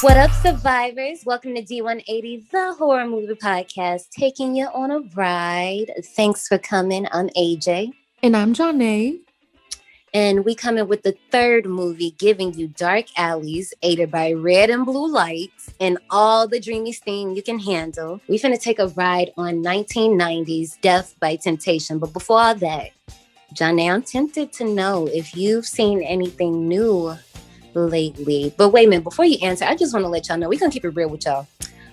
What up, survivors? Welcome to D180, the horror movie podcast, taking you on a ride. Thanks for coming. I'm AJ. And I'm Janae. And we come in with the third movie, giving you dark alleys, aided by red and blue lights, and all the dreamy steam you can handle. We finna take a ride on 1990s Death by Temptation. But before all that, Janae, I'm tempted to know if you've seen anything new lately. But wait a minute, before you answer, I just want to let y'all know we're gonna keep it real with y'all.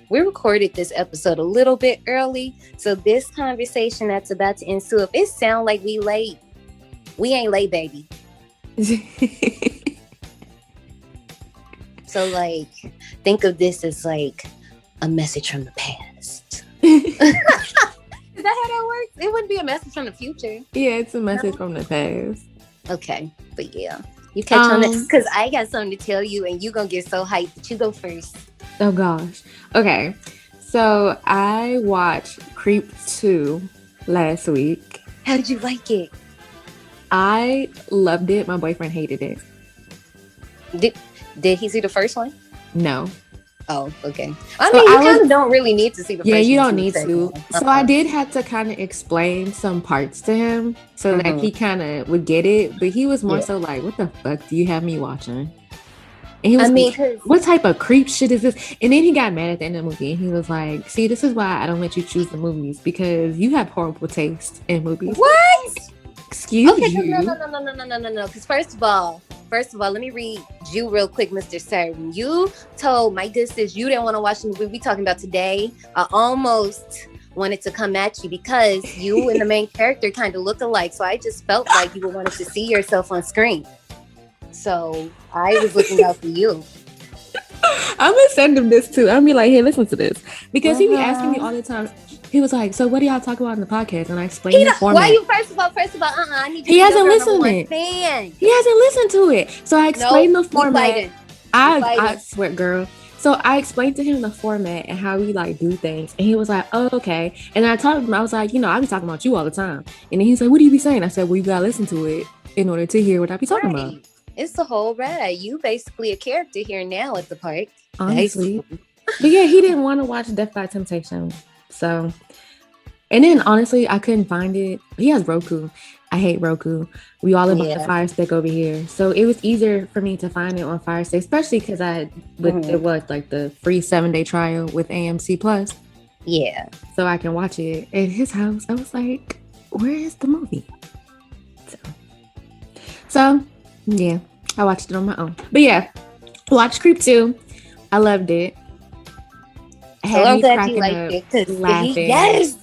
We recorded this episode a little bit early, so this conversation that's about to ensue, if it sound like we late, we ain't late, baby. So like, think of this as like a message from the past. Is that how that works? It wouldn't be a message from the future. Yeah, it's a message from the past. Okay, but yeah. You catch on it because I got something to tell you and you gonna get so hyped that you go first. Oh gosh. Okay. So I watched Creep 2 last week. How did you like it? I loved it. My boyfriend hated it. Did he see the first one? No. Oh, okay. I mean, you kind of don't really need to see the first one. Yeah, you don't need to. So I did have to kind of explain some parts to him so that he kind of would get it. But he was more so like, what the fuck do you have me watching? And he was like, what type of creep shit is this? And then he got mad at the end of the movie. And he was like, see, this is why I don't let you choose the movies. Because you have horrible taste in movies. What? Excuse you. No. Because first of all, let me read you real quick, Mr. Sir. When you told my good sis you didn't want to watch the movie we talking about today, I almost wanted to come at you because you and the main character kind of look alike. So I just felt like you wanted to see yourself on screen. So I was looking out for you. I'm gonna send him this too. I'm gonna be like, hey, listen to this. Because he be asking me all the time. He was like, so what do y'all talk about in the podcast? And I explained the format. Why you first of all, I need you he hasn't listened to it. He hasn't listened to it. So I explained the format. I swear, girl. So I explained to him the format and how we like do things. And he was like, oh, okay. And I told him, I was like, I be talking about you all the time. And then he's like, what do you be saying? I said, well, you gotta listen to it in order to hear what I be talking about. It's the whole ride. You basically a character here now at the park. Honestly. But yeah, he didn't want to watch Death by Temptation. So, and then honestly, I couldn't find it. He has Roku. I hate Roku. We all about the Fire Stick over here. So it was easier for me to find it on Fire Stick, especially because it was like the free 7-day trial with AMC Plus. Yeah. So I can watch it at his house. I was like, where is the movie? So yeah, I watched it on my own. But yeah, watched Creep 2. I loved it. I'm glad you liked it. Laughing. Yes.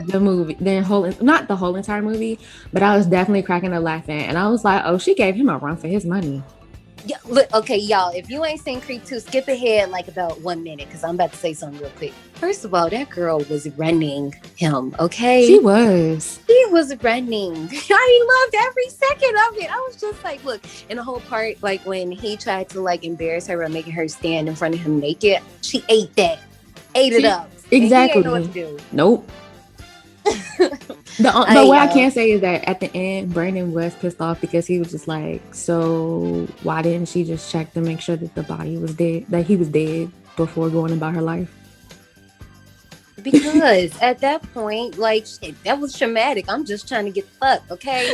The movie, not the whole entire movie, but I was definitely cracking up laughing. And I was like, oh, she gave him a run for his money. Yeah, look, okay, y'all, if you ain't seen Creep 2, skip ahead like about 1 minute because I'm about to say something real quick. First of all, that girl was running him, okay? She was running. I loved every second of it. I was just like, look, and the whole part, like when he tried to like embarrass her by making her stand in front of him naked, she ate it up. Exactly. And he ain't know what to do. Nope. But what I can say is that at the end, Brandon was pissed off because he was just like, so why didn't she just check to make sure that the body was dead, that he was dead before going about her life? Because at that point, like, shit, that was traumatic. I'm just trying to get fucked, okay?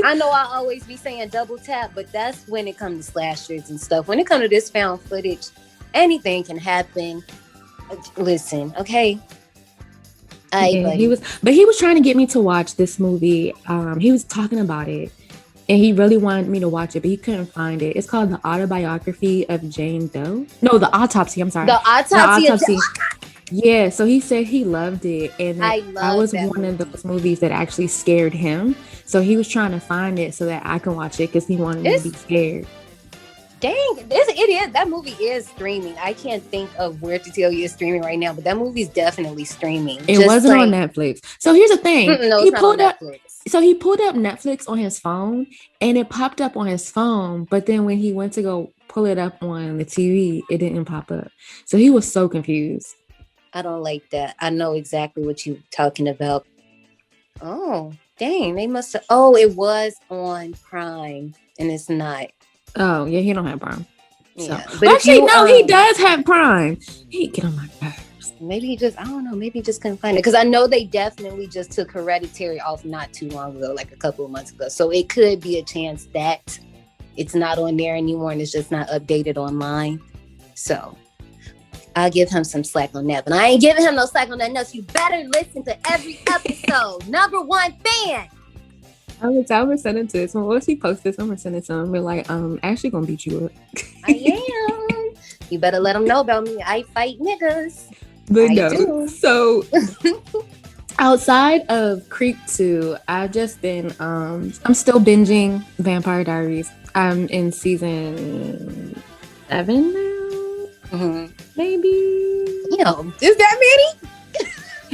I know I always be saying double tap, but that's when it comes to slashers and stuff. When it comes to this found footage, anything can happen. Listen, okay? He was trying to get me to watch this movie. He was talking about it and he really wanted me to watch it, but he couldn't find it. It's called The Autobiography of Jane Doe. No, The Autopsy. I'm sorry. The Autopsy. Yeah, so he said he loved it, and I was one of those movies that actually scared him. So he was trying to find it so that I can watch it because he wanted me to be scared. Dang, it is. That movie is streaming. I can't think of where to tell you it's streaming right now, but that movie's definitely streaming. It wasn't on Netflix. So here's the thing. No, he pulled up Netflix. So he pulled up Netflix on his phone, and it popped up on his phone. But then when he went to go pull it up on the TV, it didn't pop up. So he was so confused. I don't like that. I know exactly what you're talking about. Oh, dang. They must have. Oh, it was on Prime, and it's not. Oh, yeah, he don't have Prime. Yeah, but actually, no, he does have Prime. He get on my nerves. Maybe he just, I don't know, maybe he just couldn't find it. Because I know they definitely just took Hereditary off not too long ago, like a couple of months ago. So it could be a chance that it's not on there anymore and it's just not updated online. So I'll give him some slack on that. But I ain't giving him no slack on that else. You better listen to every episode. Number one fan. I was sending to this one. Once he posts this, I'm gonna send it to him. We're like, Ashley gonna beat you up. I am. You better let him know about me. I fight niggas. But no. So outside of Creep 2, I've just been I'm still binging Vampire Diaries. I'm in season 7 now. Maybe. Is that many?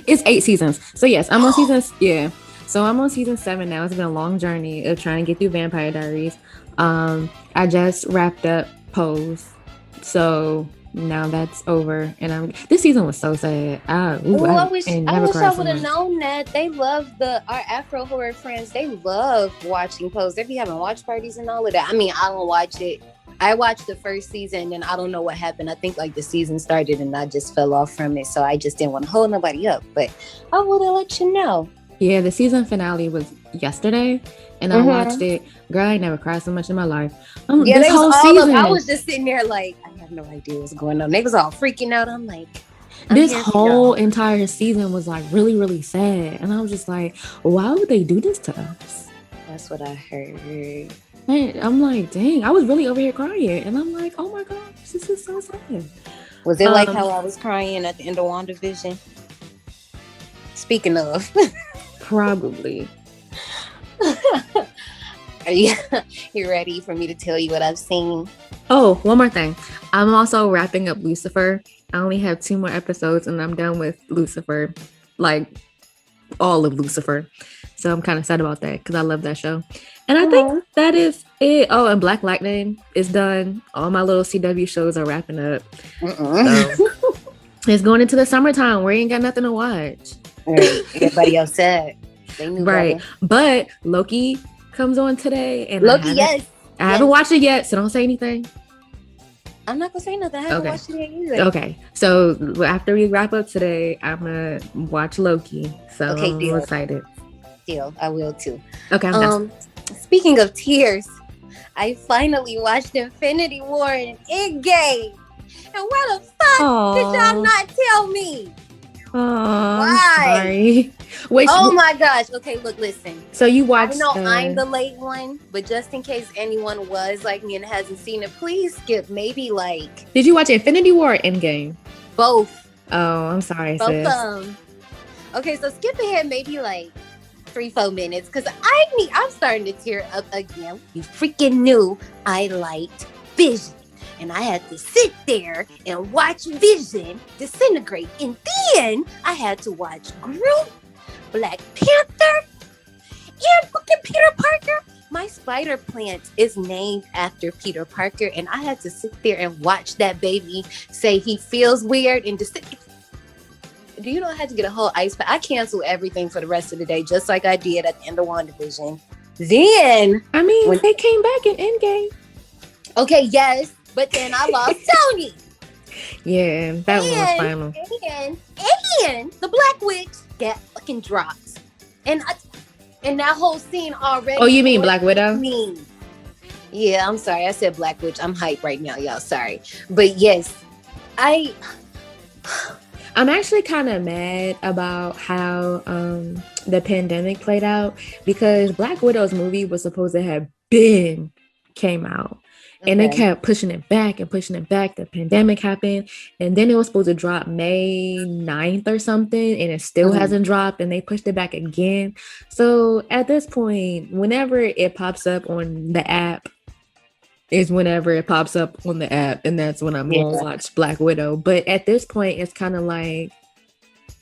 It's 8 seasons. So yes, I'm on season. Yeah. So I'm on season 7 now. It's been a long journey of trying to get through Vampire Diaries. I just wrapped up Pose. So now that's over. And this season was so sad. I wish I would have known that. They love our Afro horror friends. They love watching Pose. They be having watch parties and all of that. I mean, I don't watch it. I watched the first season and I don't know what happened. I think like the season started and I just fell off from it. So I just didn't want to hold nobody up. But I would have let you know. Yeah, the season finale was yesterday, and I watched it. Girl, I never cried so much in my life. This whole season, I was just sitting there like, I have no idea what's going on. They was all freaking out. I'm like, this whole entire season was like really, really sad, and I was just like, why would they do this to us? That's what I heard. And I'm like, dang, I was really over here crying, and I'm like, oh my gosh, this is so sad. Was it like how I was crying at the end of WandaVision? Speaking of. Probably. Are you ready for me to tell you what I've seen? Oh, one more thing. I'm also wrapping up Lucifer. I only have 2 more episodes and I'm done with Lucifer. Like all of Lucifer. So I'm kind of sad about that because I love that show. And I think that is it. Oh, and Black Lightning is done. All my little CW shows are wrapping up. So it's going into the summertime. We ain't got nothing to watch. Right. Everybody else said they knew right better. But Loki comes on today and I haven't watched it yet, so don't say anything. I'm not gonna say nothing. I haven't watched it yet either. Okay, so after we wrap up today, I'm gonna watch Loki, so I'm excited. Deal. I will too. Okay. Speaking of tears, I finally watched Infinity War and Endgame, and where the fuck did y'all not tell me? Why? Sorry. Wait, my gosh. Okay, look, listen. So you watched... I know I'm the late one, but just in case anyone was like me and hasn't seen it, please skip maybe like... Did you watch Infinity War or Endgame? Both. Oh, I'm sorry, both sis. of them. Okay, so skip ahead maybe like 3-4 minutes because I'm starting to tear up again. You freaking knew I liked Vision. And I had to sit there and watch Vision disintegrate. And then I had to watch Groot, Black Panther, and fucking Peter Parker. My spider plant is named after Peter Parker. And I had to sit there and watch that baby say he feels weird and do you know I had to get a whole ice pack? I canceled everything for the rest of the day, just like I did at the end of WandaVision. Then... I mean, when they came back in Endgame. Okay, yes. But then I lost Tony. Yeah, that was final. And the Black Witch got fucking dropped. And that whole scene already. Oh, you mean Black Widow? Yeah, I'm sorry. I said Black Witch. I'm hyped right now, y'all. Sorry. But yes, I'm actually kind of mad about how the pandemic played out because Black Widow's movie was supposed to have came out. And they kept pushing it back and pushing it back. The pandemic happened. And then it was supposed to drop May 9th or something. And it still hasn't dropped. And they pushed it back again. So at this point, whenever it pops up on the app, is whenever it pops up on the app. And that's when I'm going to watch Black Widow. But at this point, it's kind of like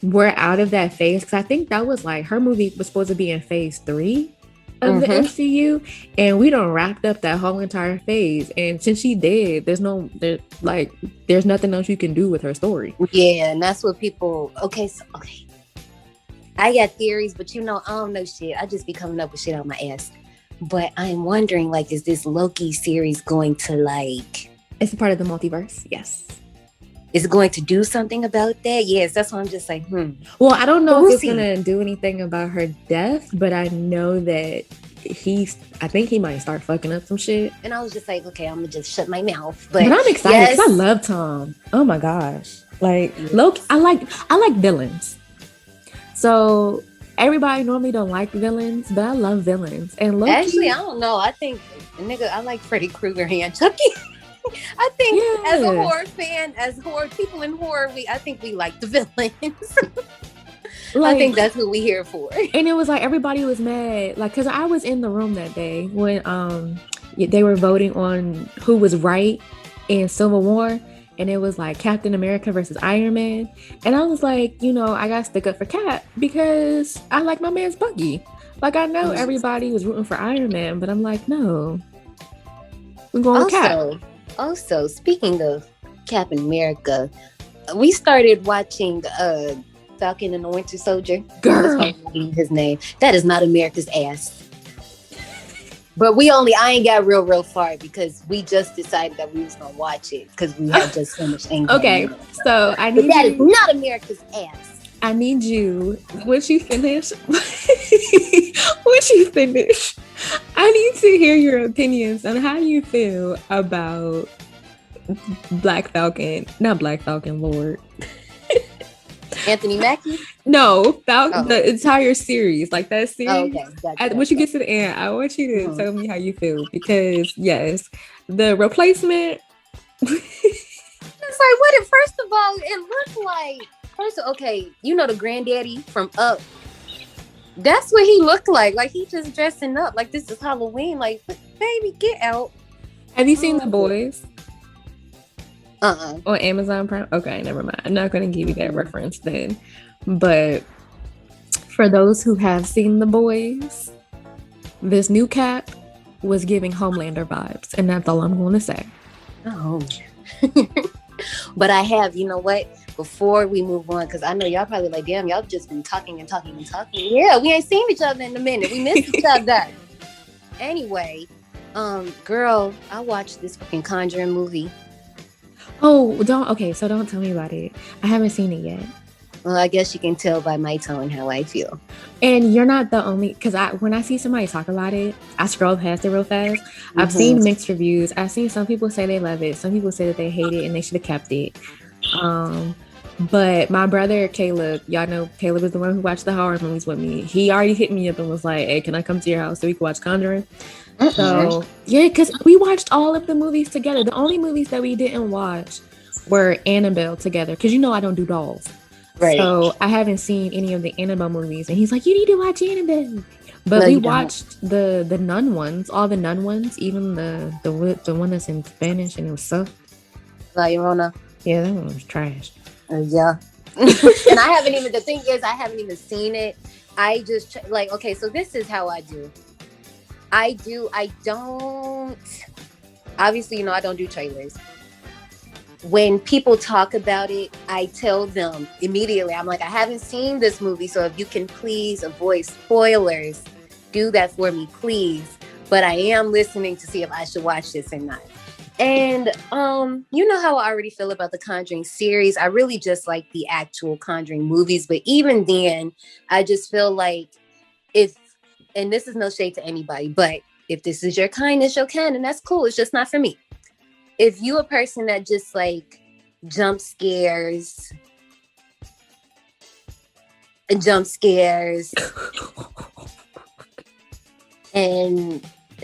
we're out of that phase. Because I think that was like her movie was supposed to be in phase 3. Of the MCU, and we done wrapped up that whole entire phase. And since she did, there's nothing else you can do with her story. Yeah, and that's what people. Okay. I got theories, but I don't know shit. I just be coming up with shit on my ass. But I'm wondering, like, is this Loki series going to like It's a part of the multiverse. Yes. Is it going to do something about that? Yes, that's why I'm just like, Well, I don't know if it's gonna do anything about her death, but I know that I think he might start fucking up some shit. And I was just like, okay, I'm gonna just shut my mouth. But I'm excited because I love Tom. Oh my gosh. Like Loki, I like villains. So everybody normally don't like villains, but I love villains. And Loki, actually, I don't know. I think, I like Freddy Krueger and Chucky. I think as a horror fan, as people in horror, I think we like the villains. I think that's who we here for. And it was like everybody was mad, like because I was in the room that day when they were voting on who was right in Civil War, and it was like Captain America versus Iron Man, and I was like, I gotta stick up for Cap because I like my man's Bucky. Like I know everybody was rooting for Iron Man, but I'm like, no, we're going with Cap. Also, speaking of Captain America, we started watching Falcon and the Winter Soldier. Girl, his name. That is not America's ass. But I ain't got real far because we just decided that we was gonna watch it because we had just finished England. Okay, so that is not America's ass. I need you, once you finish, I need to hear your opinions on how you feel about Black Falcon, not Black Falcon, Lord. Anthony Mackie? No, the entire series, like that series. Oh, okay. Gotcha. Once you get to the end, I want you to tell me how you feel because yes, the replacement. It's like first of all, it looked like the granddaddy from Up. That's what he looked like. Like he just dressing up. Like this is Halloween. Like, baby, get out. Have you seen The Boys? On Amazon Prime? Okay, never mind. I'm not going to give you that reference then. But for those who have seen The Boys, this new Cap was giving Homelander vibes, and that's all I'm going to say. Oh. But I have, before we move on, because I know y'all probably like, damn, y'all just been talking and talking and talking. Yeah, we ain't seen each other in a minute. We missed each other. Anyway, girl, I watched this fucking Conjuring movie. Oh, don't tell me about it. I haven't seen it yet. Well, I guess you can tell by my tone how I feel. And you're not the only, because when I see somebody talk about it, I scroll past it real fast. I've seen mixed reviews. I've seen some people say they love it. Some people say that they hate it and they should have kept it. But my brother, Caleb, y'all know Caleb is the one who watched the horror movies with me. He already hit me up and was like, hey, can I come to your house so we can watch Conjuring? So, yeah, because we watched all of the movies together. The only movies that we didn't watch were Annabelle together, because I don't do dolls. Right. So I haven't seen any of the Annabelle movies. And he's like, you need to watch Annabelle. But we watched the nun ones, all the nun ones, even the one that's in Spanish, and it was so. La Llorona. Yeah, that one was trash. Yeah. And I haven't even seen it. I just, okay, so this is how I do. I don't, obviously, I don't do trailers. When people talk about it, I tell them immediately, I'm like, I haven't seen this movie, so if you can please avoid spoilers, do that for me, please. But I am listening to see if I should watch this or not. And you know how I already feel about the Conjuring series. I really just like the actual Conjuring movies, but even then, I just feel like and this is no shade to anybody, but if this is your kind, it's your kind, and that's cool. It's just not for me. If you a person that just like jump scares, and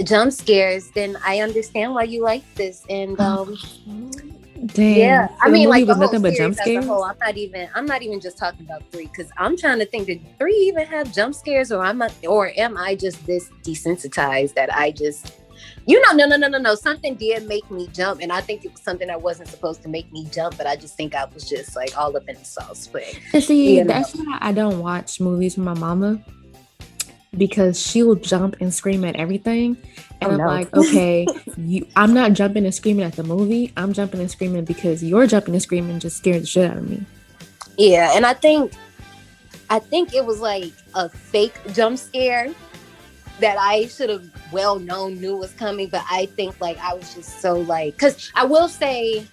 jump scares, then I understand why you like this. And dang. Yeah, I mean, like was nothing but jump scares. I'm not even just talking about 3, because I'm trying to think, did 3 even have jump scares, or am I just this desensitized that I just, no. Something did make me jump, and I think it was something that wasn't supposed to make me jump, but I just think I was just like all up in the sauce. But see, that's why I don't watch movies with my mama, because she'll jump and scream at everything. And I'm like, okay, I'm not jumping and screaming at the movie. I'm jumping and screaming because you're jumping and screaming just scared the shit out of me. Yeah, and I think it was like a fake jump scare. that I should have knew was coming, but I think like I was just so like, because I will say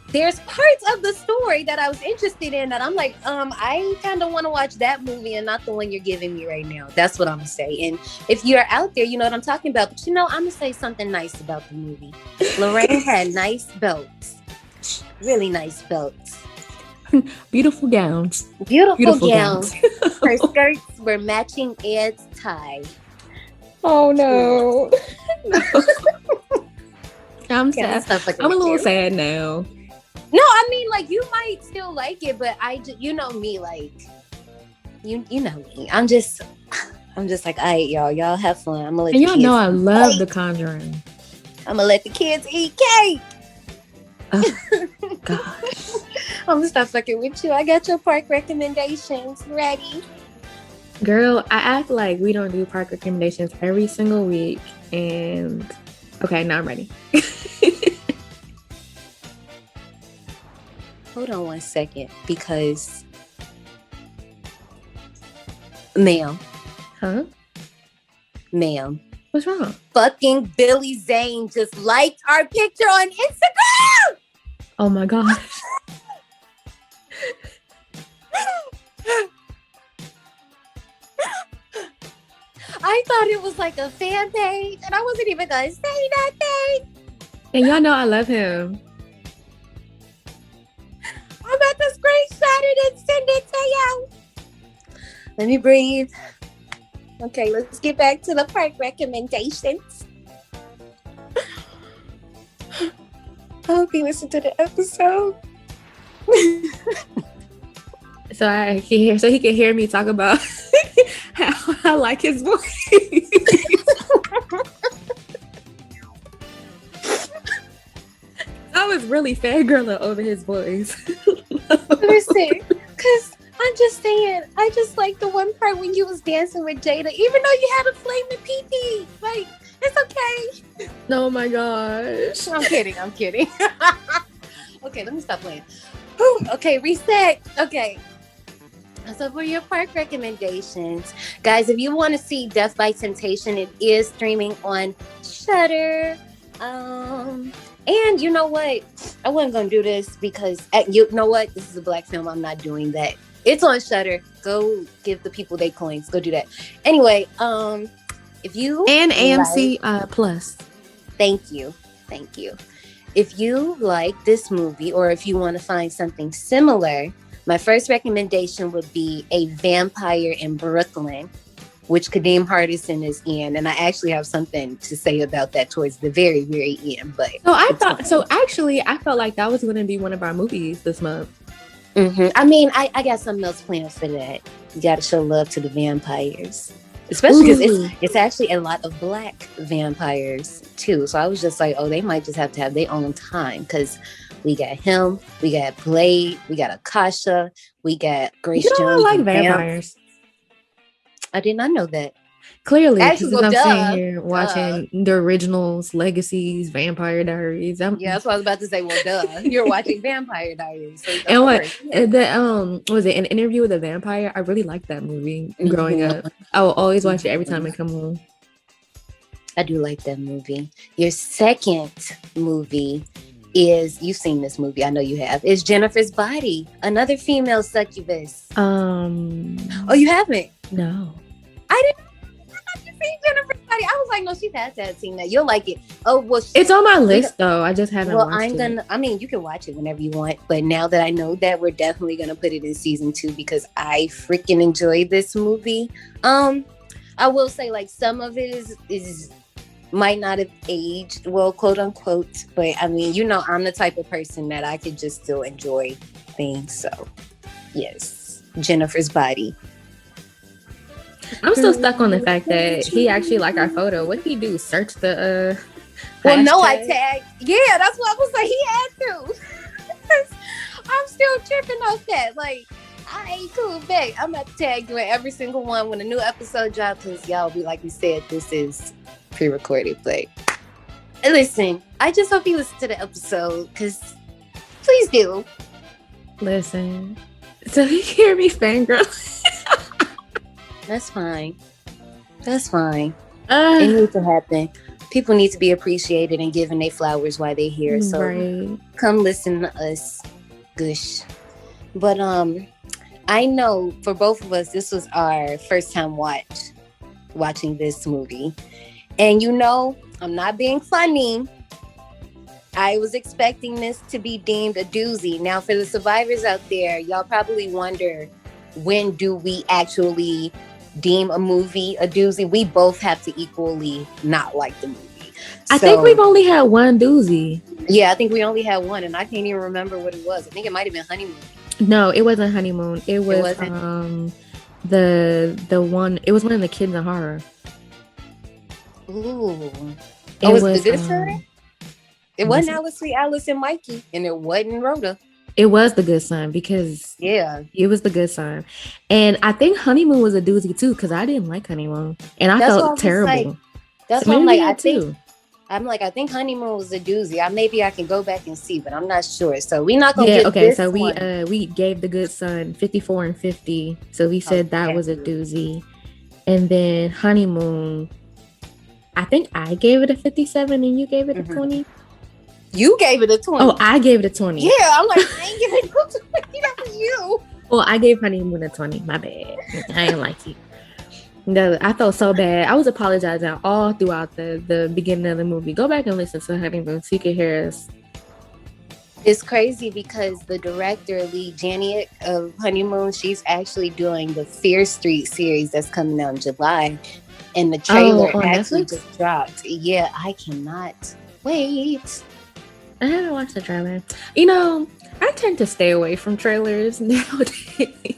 there's parts of the story that I was interested in that I'm like, I kind of want to watch that movie and not the one you're giving me right now. That's what I'm gonna say. And if you're out there, you know what I'm talking about. But I'm gonna say something nice about the movie. Lorraine had nice belts, really nice belts. Beautiful gowns. Beautiful gowns. Her skirts were matching Ed's tie. Oh no. I'm sad. I'm a little sad now. No, I mean, like, you might still like it, but you know me, like, you know me. I'm just like, all right, y'all have fun. I'm gonna let y'all know I love The Conjuring. I'm gonna let the kids eat cake. Oh, gosh. I'm gonna stop fucking with you. I got your park recommendations ready. Girl, I act like we don't do park recommendations every single week. And okay, now I'm ready. Hold on one second, because ma'am. Huh? Ma'am. What's wrong? Fucking Billy Zane just liked our picture on Instagram! Oh my gosh. I thought it was like a fan page, and I wasn't even gonna say nothing. And y'all know I love him. I'm about to screenshot it and send it to you. Let me breathe. Okay, let's get back to the park recommendations. I hope you listen to the episode. So he can hear me talk about how I like his voice. I was really fangirling over his voice. Listen, because I'm just saying, I just like the one part when you was dancing with Jada, even though you had a flaming PP. Like, it's okay. Oh my gosh. I'm kidding. Okay, let me stop playing. Whew, okay, reset. Okay. So for your park recommendations, guys, if you want to see Death by Temptation, it is streaming on Shudder. And you know what? I wasn't going to do this because, you know what? This is a Black film. I'm not doing that. It's on Shudder. Go give the people their coins. Go do that. Anyway, if you... And AMC Plus. Thank you. If you like this movie, or if you want to find something similar, my first recommendation would be A Vampire in Brooklyn, which Kadeem Hardison is in, and I actually have something to say about that towards the very, very end. But I felt like that was going to be one of our movies this month. Mm-hmm. I mean, I got something else planned for that. You got to show love to the vampires, especially because it's actually a lot of Black vampires too. So I was just like, oh, they might just have to have their own time, because we got him, we got Blade, we got Akasha, we got Grace Jones. I like vampires. I did not know that. Clearly, actually, I'm sitting here watching the originals, Legacies, Vampire Diaries. Yeah, that's what I was about to say. Well, duh, you're watching Vampire Diaries. So and was it An Interview with a Vampire? I really liked that movie growing up. I will always watch it every time it comes on. I do like that movie. Your second movie is, you've seen this movie, I know you have, is Jennifer's Body, another female succubus. Oh, you haven't? No. I didn't see Jennifer's Body. I was like, no, she has to have seen that. You'll like it. Oh, well, it's on my list though. I just haven't watched it. I mean, you can watch it whenever you want, but now that I know that, we're definitely gonna put it in season 2 because I freaking enjoyed this movie. I will say, like, some of it is might not have aged well, quote unquote, but I mean, you know, I'm the type of person that I could just still enjoy things. So yes, Jennifer's Body. I'm still stuck on the fact that he actually liked our photo. What did he do? Search the well, no, I tagged. Yeah, that's what I was like. He had to. I'm still tripping off that. Like, I ain't cool back. I'm about to tag you in every single one when a new episode drops, because y'all be like we said, this is pre-recorded. But listen, I just hope you listen to the episode, because please do. Listen. So you hear me fangirl? That's fine. That's fine. It needs to happen. People need to be appreciated and given their flowers while they're here. So come listen to us. Gush. But I know for both of us, this was our first time watching this movie. And I'm not being funny. I was expecting this to be deemed a doozy. Now, for the survivors out there, y'all probably wonder, when do we actually deem a movie a doozy? We both have to equally not like the movie. I think we've only had one doozy. Yeah, I think we only had one, and I can't even remember what it was. I think it might have been Honeymoon. No, it wasn't Honeymoon. It was the one. It was one of the Kids in Horror. Ooh. It was the Good Son? It wasn't Alice and Mikey, and it wasn't Rhoda. It was The Good Son because it was The Good Son. And I think Honeymoon was a doozy too, because I didn't like Honeymoon. And I felt terrible. That's what I'm like. I think Honeymoon was a doozy. Maybe I can go back and see, but I'm not sure. So we're not gonna get this so one. We gave The Good Son 54 and 50. So we said that was a doozy. And then Honeymoon, I think I gave it a 57 and you gave it a 20. You gave it a 20. Oh, I gave it a 20. Yeah, I'm like, I ain't giving it a 20. Not for you. Well, I gave Honeymoon a 20. My bad. I ain't like it. No, I felt so bad. I was apologizing all throughout the beginning of the movie. Go back and listen to Honeymoon so you can hear us. It's crazy because the director, Lee Janiak of Honeymoon, she's actually doing the Fear Street series that's coming out in July. And the trailer actually just dropped. Yeah, I cannot wait. I haven't watched the trailer. I tend to stay away from trailers nowadays.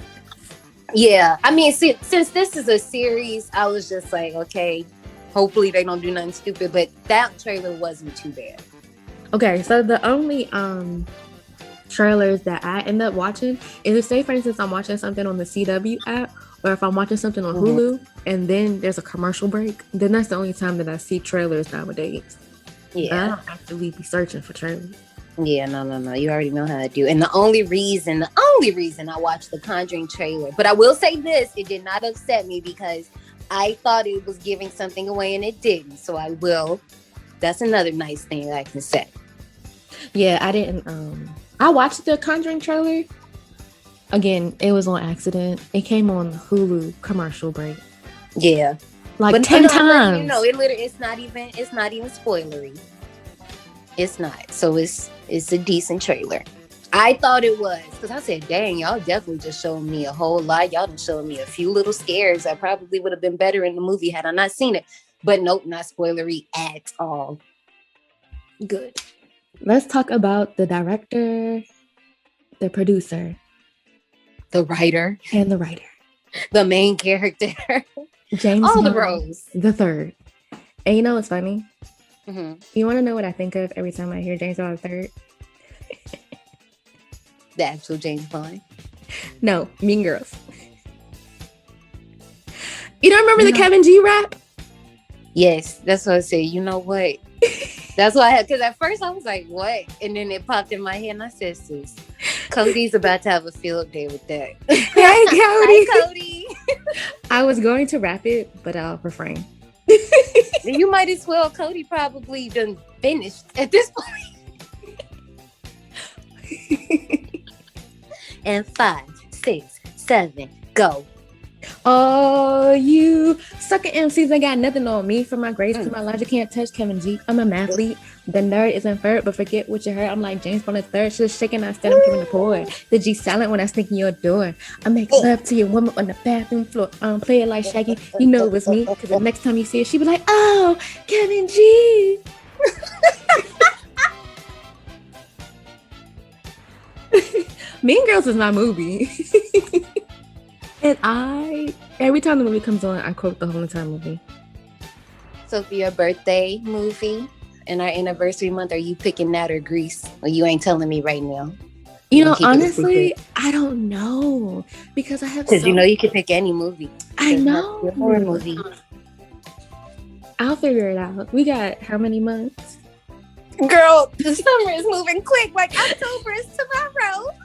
Yeah, I mean, since this is a series, I was just like, okay, hopefully they don't do nothing stupid. But that trailer wasn't too bad. Okay, so the only trailers that I end up watching is, say, for instance, I'm watching something on the CW app, or if I'm watching something on Hulu, and then there's a commercial break, then that's the only time that I see trailers nowadays. Yeah, I don't actively be searching for trailers. Yeah, no. You already know how I do. And the only reason I watched the Conjuring trailer, but I will say this, it did not upset me because I thought it was giving something away and it didn't. So I will. That's another nice thing I can say. Yeah, I didn't. I watched the Conjuring trailer. Again, it was on accident. It came on Hulu commercial break. Yeah. Like 10 times. It's not even spoilery. It's not. So it's a decent trailer. I thought it was, because I said, dang, y'all definitely just showed me a whole lot. Y'all done showed me a few little scares that probably would have been better in the movie had I not seen it. But nope, not spoilery at all. Good. Let's talk about the director, the producer, the writer, and the writer. The main character. James all Bond, the roles. The third. And you know what's funny? Mm-hmm. You want to know what I think of every time I hear James Bond third? The actual James Bond? No, Mean Girls. You don't remember the Kevin G rap? Yes, that's what I said. You know what? That's why I had, because at first I was like, what? And then it popped in my head and I said, sis, Cody's about to have a field day with that. Hey, Cody. Hi, Cody. I was going to rap it, but I'll refrain. You might as well. Cody probably done finished at this point. And 5, 6, 7, go. Oh, you sucker MCs ain't got nothing on me. For my grades, because my logic can't touch Kevin G. I'm a mathlete. The nerd is inferred, but forget what you heard. I'm like James Bond the third. She's shaking, I said I'm Kevin the boy. The G silent when I sneak in your door. I make love to your woman on the bathroom floor. Play it like Shaggy. You know it was me. Because the next time you see her, she be like, oh, Kevin G. Mean Girls is my movie. And every time the movie comes on, I quote the whole entire movie. So for your birthday movie and our anniversary month, are you picking that or Grease? Or you ain't telling me right now? You know, honestly, I don't know. Because I have Because you can pick any movie. I know. Your horror movie. I'll figure it out. We got how many months? Girl, the summer is moving quick. Like October is tomorrow.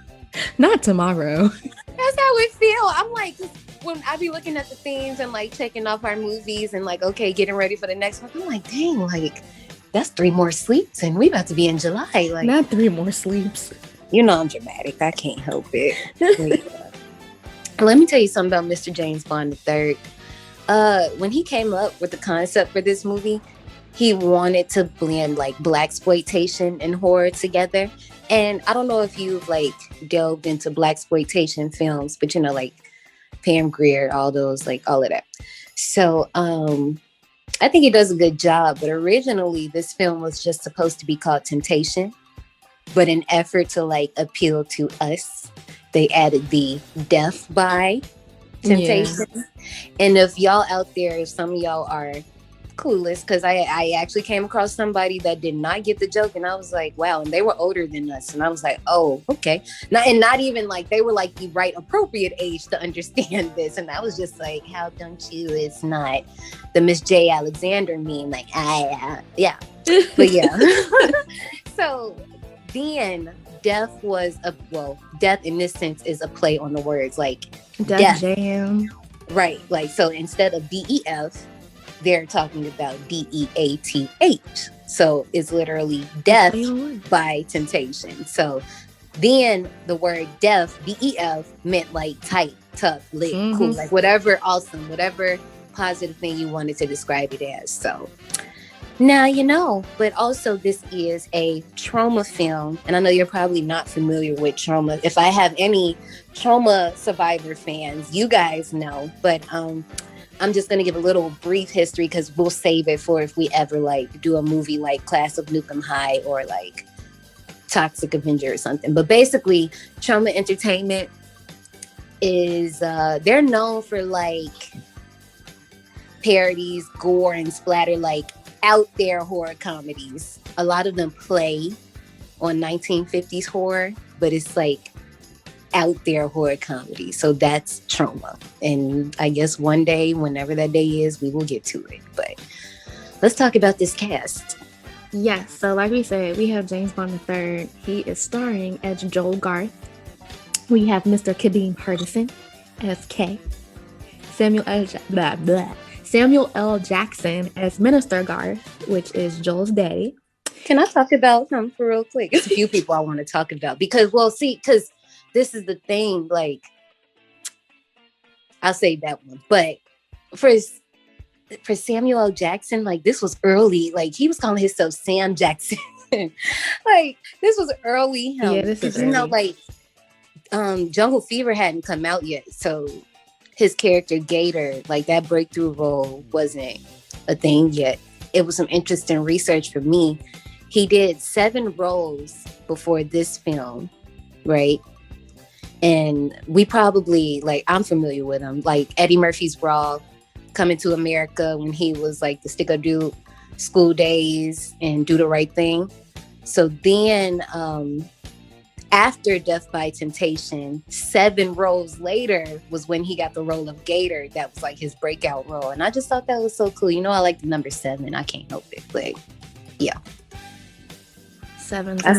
Not tomorrow. That's how it feels. I'm like, I be looking at the themes and like checking off our movies and like, okay, getting ready for the next one. I'm like, dang, like that's 3 more sleeps and we about to be in July. Like, not 3 more sleeps. You know I'm dramatic. I can't help it. Let me tell you something about Mr. James Bond III. When he came up with the concept for this movie, he wanted to blend like blaxploitation and horror together. And I don't know if you've like delved into blaxploitation films, but you know, like Pam Grier, all those, like all of that. So I think he does a good job. But originally, this film was just supposed to be called Temptation. But in effort to like appeal to us, they added the death by temptation. Yeah. And if y'all out there, if some of y'all are clueless, because I actually came across somebody that did not get the joke, and I was like, wow, and they were older than us, and I was like, oh, okay. Not even like they were like the right appropriate age to understand this, and I was just like, how don't you? It's not the Miss J. Alexander meme, like yeah, but yeah. So then death was death in this sense is a play on the words, like death jam, right? Like, so instead of DEF, they're talking about DEATH. So it's literally death by temptation. So then the word deaf, DEF, meant like tight, tough, lit, cool, like whatever awesome, whatever positive thing you wanted to describe it as. So now you know, but also this is a trauma film. And I know you're probably not familiar with trauma. If I have any trauma survivor fans, you guys know. But I'm just going to give a little brief history because we'll save it for if we ever like do a movie like Class of Nukem High or like Toxic Avenger or something. But basically, Trauma Entertainment is, they're known for like parodies, gore, and splatter, like out there horror comedies. A lot of them play on 1950s horror, but it's like out there horror comedy. So that's Trauma. And I guess one day, whenever that day is, we will get to it. But let's talk about this cast. Yes. So like we said, we have James Bond III. He is starring as Joel Garth. We have Mr. Kadeem Hardison as K. Samuel L. Jackson as Minister Garth, which is Joel's daddy. Can I talk about him for real quick? It's a few people I want to talk about because this is the thing, like, I'll say that one. But for Samuel L. Jackson, like, this was early. Like, he was calling himself Sam Jackson. Like, this was early him. Yeah, this is early. You know, like, Jungle Fever hadn't come out yet. So his character, Gator, like, that breakthrough role wasn't a thing yet. It was some interesting research for me. He did 7 roles before this film, right? And we probably, like, I'm familiar with him. Like Eddie Murphy's Raw, Coming to America, when he was like the sticker dude, School Days, and Do the Right Thing. So then after Death by Temptation, 7 roles later was when he got the role of Gator. That was like his breakout role. And I just thought that was so cool. You know, I like the number 7. I can't help it. But yeah. 7. I'll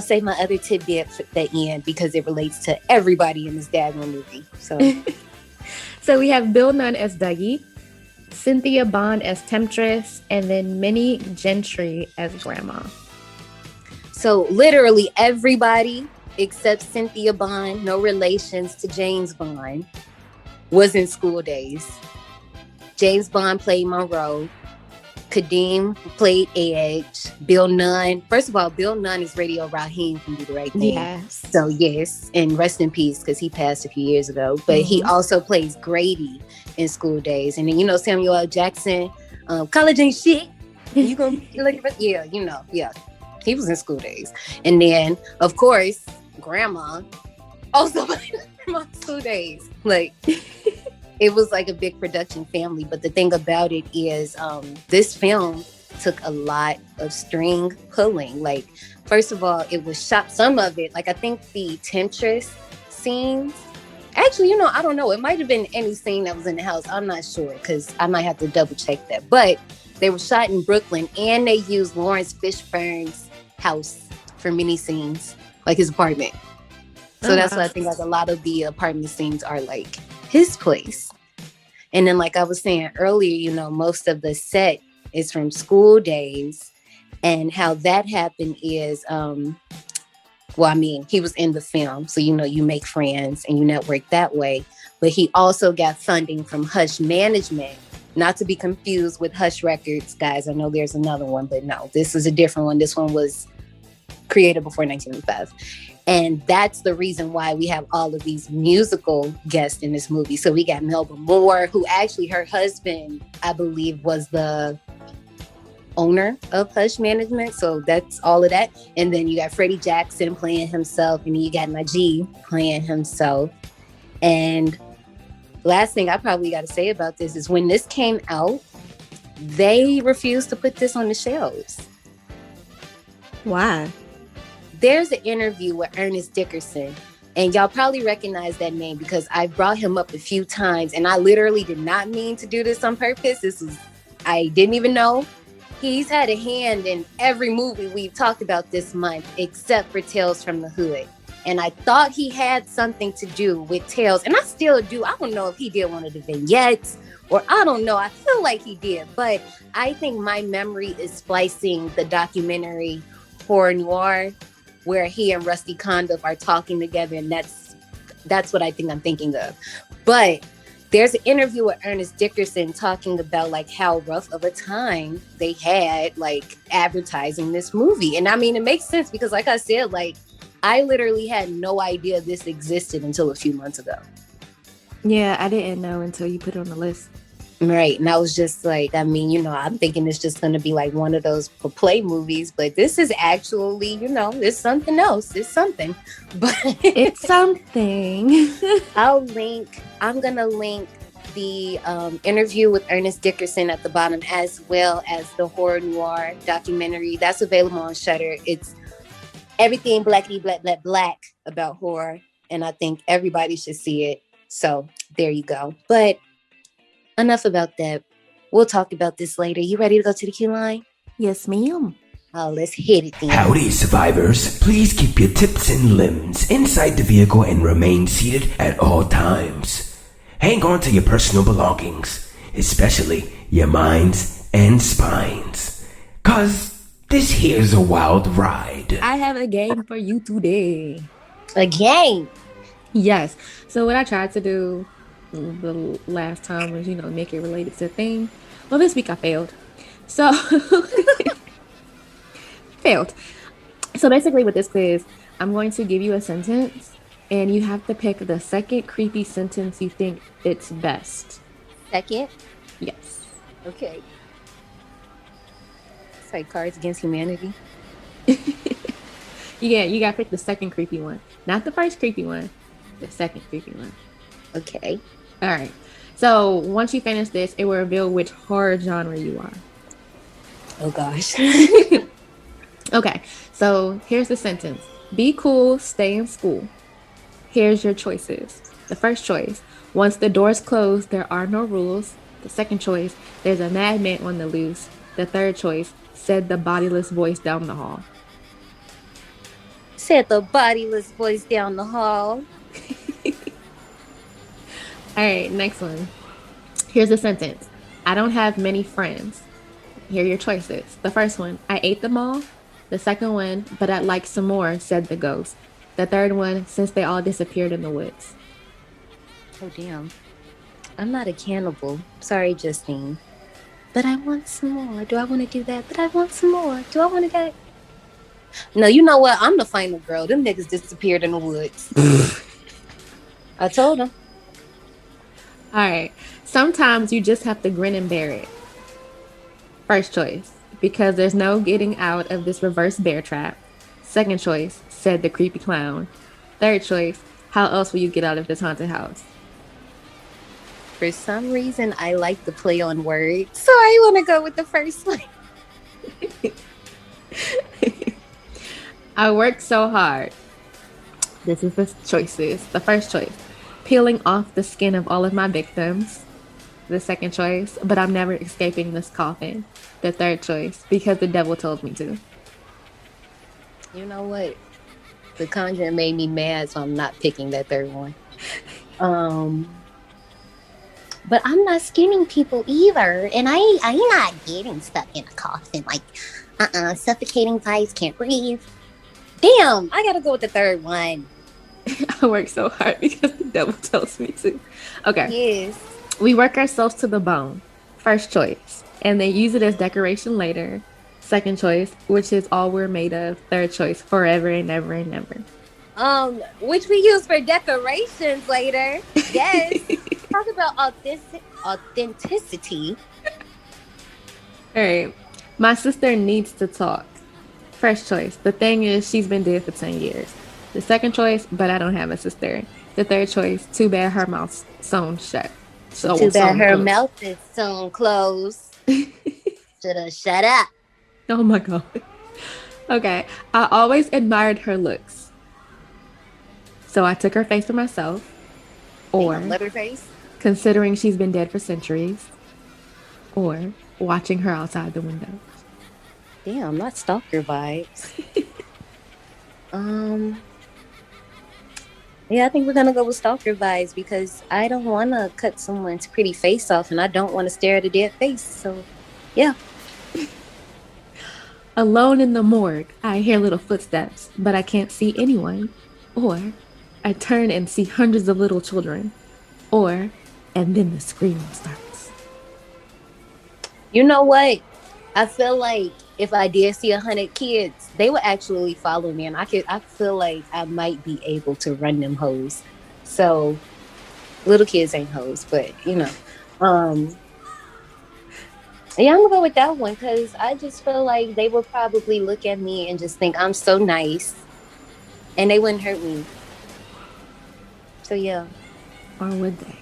save my other tidbit for the end because it relates to everybody in this daggone movie. So so we have Bill Nunn as Dougie, Cynthia Bond as Temptress, and then Minnie Gentry as Grandma. So literally everybody except Cynthia Bond, no relations to James Bond, was in School Days. James Bond played Monroe. Kadeem played Edge. Bill Nunn. First of all, Bill Nunn is Radio Raheem from Do the Right Thing. Yes. So yes, and rest in peace because he passed a few years ago. But he also plays Grady in School Days. And then, you know, Samuel L. Jackson, college ain't shit. You gonna look at yeah. He was in School Days. And then, of course, Grandma also played in School Days. Like, it was like a big production family. But the thing about it is this film took a lot of string pulling. Like, first of all, it was shot, some of it, like I think the Temptress scenes, actually, you know, I don't know. It might have been any scene that was in the house. I'm not sure because I might have to double check that. But they were shot in Brooklyn and they used Lawrence Fishburne's house for many scenes, like his apartment. So that's why I think like a lot of the apartment scenes are like his place. And then, like I was saying earlier, you know, most of the set is from school days. And how that happened is, well, I mean, he was in the film. So, you know, you make friends and you network that way. But he also got funding from Hush Management, not to be confused with Hush Records, guys. I know there's another one, but no, this is a different one. This one was created before 1995. And that's the reason why we have all of these musical guests in this movie. So we got Melba Moore, who actually, her husband, I believe, was the owner of Hush Management. So that's all of that. And then you got Freddie Jackson playing himself, and you got Najee playing himself. And last thing I probably got to say about this is when this came out, they refused to put this on the shelves. Why? There's an interview with Ernest Dickerson, and y'all probably recognize that name because I brought him up a few times, and I literally did not mean to do this on purpose. I didn't even know. He's had a hand in every movie we've talked about this month, except for Tales from the Hood. And I thought he had something to do with Tales, and I still do. I don't know if he did one of the vignettes, or I don't know. I feel like he did, but I think my memory is splicing the documentary Horror Noir, where he and Rusty Conduff are talking together, and that's what I think I'm thinking of. But there's an interview with Ernest Dickerson talking about like how rough of a time they had like advertising this movie. And I mean, it makes sense because like I said, like I literally had no idea this existed until a few months ago. Yeah, I didn't know until you put it on the list. Right. And I was just like, I mean, you know, I'm thinking it's just going to be like one of those for play movies, but this is actually, you know, it's something else. It's something. But it's something. I'm going to link the interview with Ernest Dickerson at the bottom, as well as the Horror Noir documentary. That's available on Shudder. It's everything blackity black about horror. And I think everybody should see it. So there you go. But enough about that. We'll talk about this later. You ready to go to the queue line? Yes, ma'am. Oh, let's hit it then. Howdy, survivors. Please keep your tips and limbs inside the vehicle and remain seated at all times. Hang on to your personal belongings, especially your minds and spines. 'Cause this here's a wild ride. I have a game for you today. A game? Yes. So what I tried to do the last time was, you know, make it related to a thing. Well, this week I failed. So failed. So basically with this quiz, I'm going to give you a sentence and you have to pick the second creepy sentence you think it's best. Second? Yes. Okay. It's like Cards Against Humanity. You gotta pick the second creepy one. Not the first creepy one. The second creepy one. Okay. All right. So once you finish this, it will reveal which horror genre you are. Oh gosh. Okay. So here's the sentence. Be cool, stay in school. Here's your choices. The first choice. Once the doors close, there are no rules. The second choice. There's a madman on the loose. The third choice. Said the bodiless voice down the hall. Said the bodiless voice down the hall. All right, next one. Here's a sentence. I don't have many friends. Here are your choices. The first one, I ate them all. The second one, but I'd like some more, said the ghost. The third one, since they all disappeared in the woods. Oh, damn. I'm not a cannibal. Sorry, Justine. But I want some more. Do I want to do that? But I want some more. Do I want to get... No, you know what? I'm the final girl. Them niggas disappeared in the woods. I told them. All right. Sometimes you just have to grin and bear it. First choice, because there's no getting out of this reverse bear trap. Second choice, said the creepy clown. Third choice, how else will you get out of this haunted house? For some reason, I like the play on words, so I want to go with the first one. I worked so hard. This is the choices. The first choice, peeling off the skin of all of my victims. The second choice, but I'm never escaping this coffin. The third choice, because the devil told me to. You know what? The Conjuring made me mad, so I'm not picking that third one. But I'm not skinning people either. And I ain't not getting stuck in a coffin. Like, suffocating vibes, can't breathe. Damn, I gotta go with the third one. I work so hard because the devil tells me to. Okay. Yes. We work ourselves to the bone. First choice. And they use it as decoration later. Second choice, which is all we're made of. Third choice, forever and ever and ever. Which we use for decorations later. Yes. Talk about authenticity. All right. My sister needs to talk. First choice. The thing is, she's been dead for 10 years. The second choice, but I don't have a sister. The third choice, too bad her mouth's sewn shut. So too bad her mouth is sewn closed. Shoulda shut up. Oh my God. Okay. I always admired her looks. So I took her face for myself. Or Leatherface. Considering she's been dead for centuries. Or watching her outside the window. Damn, not stalker vibes. Yeah, I think we're gonna go with stalker vibes because I don't want to cut someone's pretty face off, and I don't want to stare at a dead face. So, yeah. Alone in the morgue, I hear little footsteps, but I can't see anyone. Or I turn and see hundreds of little children. Or, and then the screaming starts. You know what? I feel like if I did see 100 kids, they would actually follow me, and I feel like I might be able to run them hoes. So, little kids ain't hoes, but yeah, I'm gonna go with that one because I just feel like they would probably look at me and just think I'm so nice, and they wouldn't hurt me. So yeah. Or would they?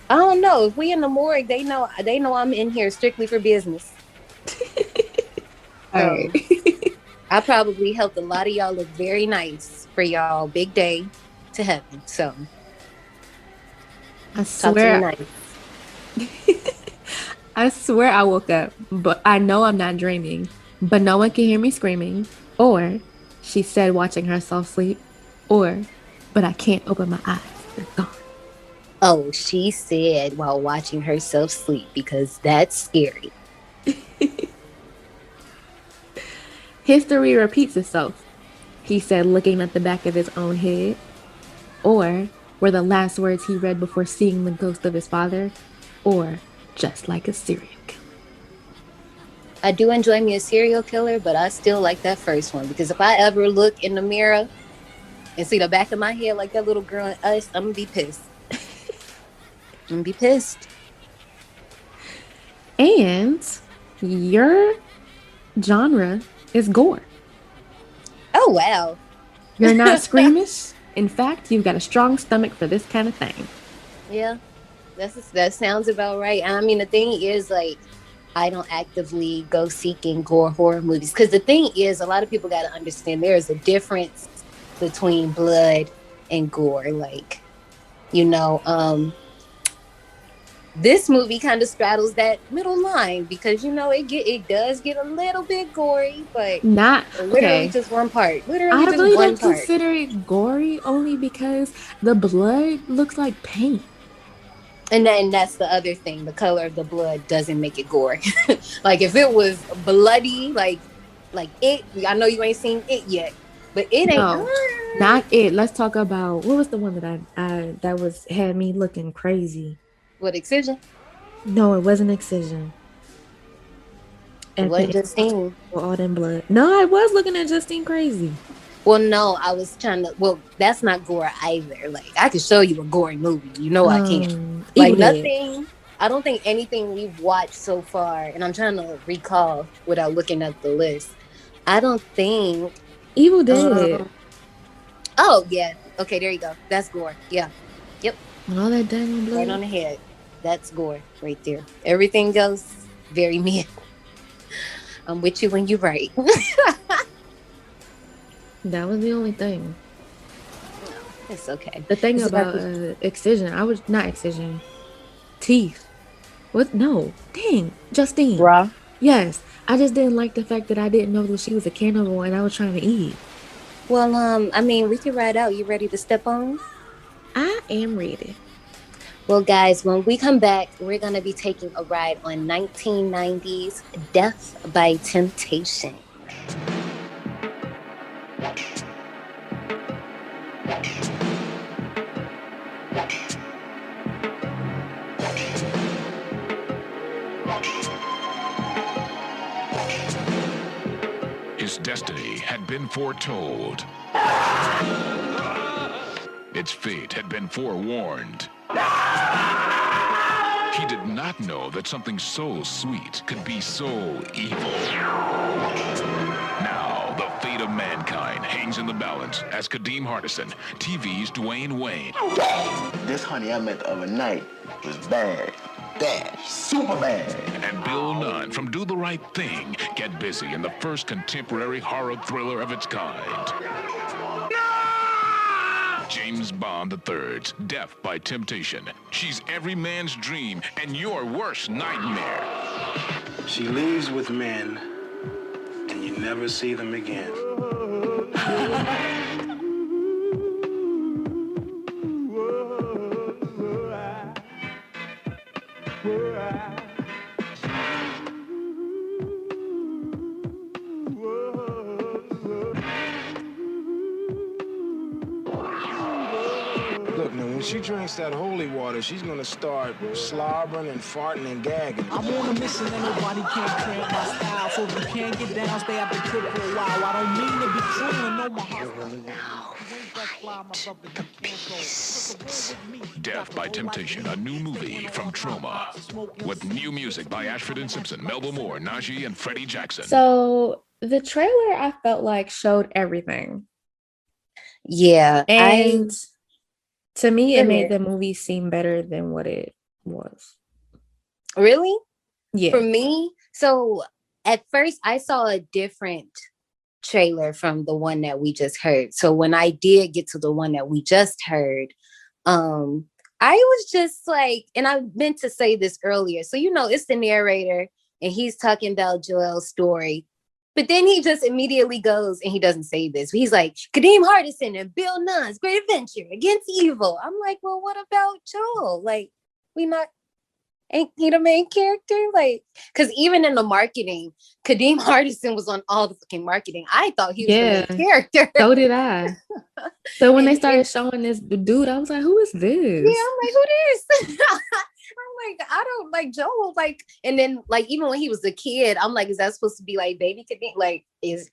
I don't know. If we in the morgue, they know I'm in here strictly for business. All right. I probably helped a lot of y'all look very nice for y'all big day to heaven. So I swear, I swear I woke up, but I know I'm not dreaming. But no one can hear me screaming. Or she said watching herself sleep. Or, but I can't open my eyes. They're gone. Oh, she said while watching herself sleep because that's scary. History repeats itself, he said, looking at the back of his own head. Or were the last words he read before seeing the ghost of his father? Or just like a serial killer? I do enjoy me a serial killer, but I still like that first one because if I ever look in the mirror and see the back of my head like that little girl in Us, I'm gonna be pissed. I'm gonna be pissed. And your genre is gore. Oh, wow. You're not squeamish. In fact, you've got a strong stomach for this kind of thing. Yeah, that sounds about right. I mean, the thing is, like, I don't actively go seeking gore horror movies because the thing is, a lot of people got to understand there is a difference between blood and gore. Like, this movie kind of straddles that middle line because it does get a little bit gory, but not literally just one part. Literally, I just really one don't part. consider it gory only because the blood looks like paint. And then that's the other thing. The color of the blood doesn't make it gory. Like if it was bloody, like it. I know you ain't seen it yet, but it ain't. No, not it. Let's talk about what was the one that I that had me looking crazy. What, Excision? No, it wasn't Excision. It wasn't Justine. All them blood. No, I was looking at Justine crazy. Well, no, I was trying to. Well, that's not gore either. Like I could show you a gory movie. I can't. Like nothing. I don't think anything we've watched so far, and I'm trying to recall without looking at the list. I don't think Evil Dead. Oh yeah. Okay, there you go. That's gore. Yeah. Yep. All that dang blood. Right on the head. That's gore right there. Everything else, very mid. I'm with you when you're right. That was the only thing. No, it's okay. The thing about Excision, not Excision. Teeth. What? No. Dang. Justine. Raw? Yes. I just didn't like the fact that I didn't know that she was a cannibal and I was trying to eat. Well, I mean, we can ride out. You ready to step on? I am ready. Well, guys, when we come back, we're going to be taking a ride on 1990's Death by Temptation. His destiny had been foretold. Its fate had been forewarned. He did not know that something so sweet could be so evil. Now, the fate of mankind hangs in the balance as Kadeem Hardison, TV's Dwayne Wayne. This honey I met the other night was bad. Bad. Super bad. And Bill Nunn from Do the Right Thing get busy in the first contemporary horror thriller of its kind. James Bond III's Death by Temptation. She's every man's dream and your worst nightmare. She leaves with men, and you never see them again. Look, now, when she drinks that holy water, she's gonna start slobbering and farting and gagging. I'm on a mission and nobody can cramp my style. So if you can't get down, stay at the crib for a while. I don't mean to be cruel and know my heart. Death by Temptation, a new movie from Troma. With new music by Ashford and Simpson, Melba Moore, Najee, and Freddie Jackson. So the trailer, I felt like, showed everything. Yeah. And to me, it made the movie seem better than what it was. Really? Yeah. For me, so at first I saw a different trailer from the one that we just heard. So when I did get to the one that we just heard, I was just like, and I meant to say this earlier. So, you know, it's the narrator and he's talking about Joel's story. But then he just immediately goes, and he doesn't say this. He's like, Kadeem Hardison and Bill Nunn's Great Adventure Against Evil. I'm like, well, what about Joel? Like, ain't he the main character? Like, because even in the marketing, Kadeem Hardison was on all the fucking marketing. I thought he was the main character. So did I. So when they started showing this dude, I was like, who is this? Yeah, I'm like, who this? I'm like, I don't like Joel. Like, and then like even when he was a kid, I'm like, is that supposed to be like baby Kadeem? Like,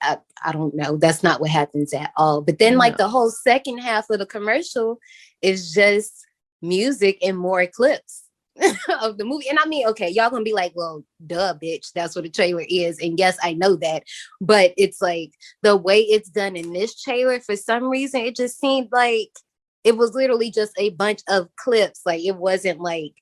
I don't know. That's not what happens at all. But then like the whole second half of the commercial is just music and more clips of the movie. And I mean, okay, y'all gonna be like, well, duh, bitch, that's what a trailer is. And yes, I know that, but it's like the way it's done in this trailer, for some reason, it just seemed like it was literally just a bunch of clips. Like it wasn't like,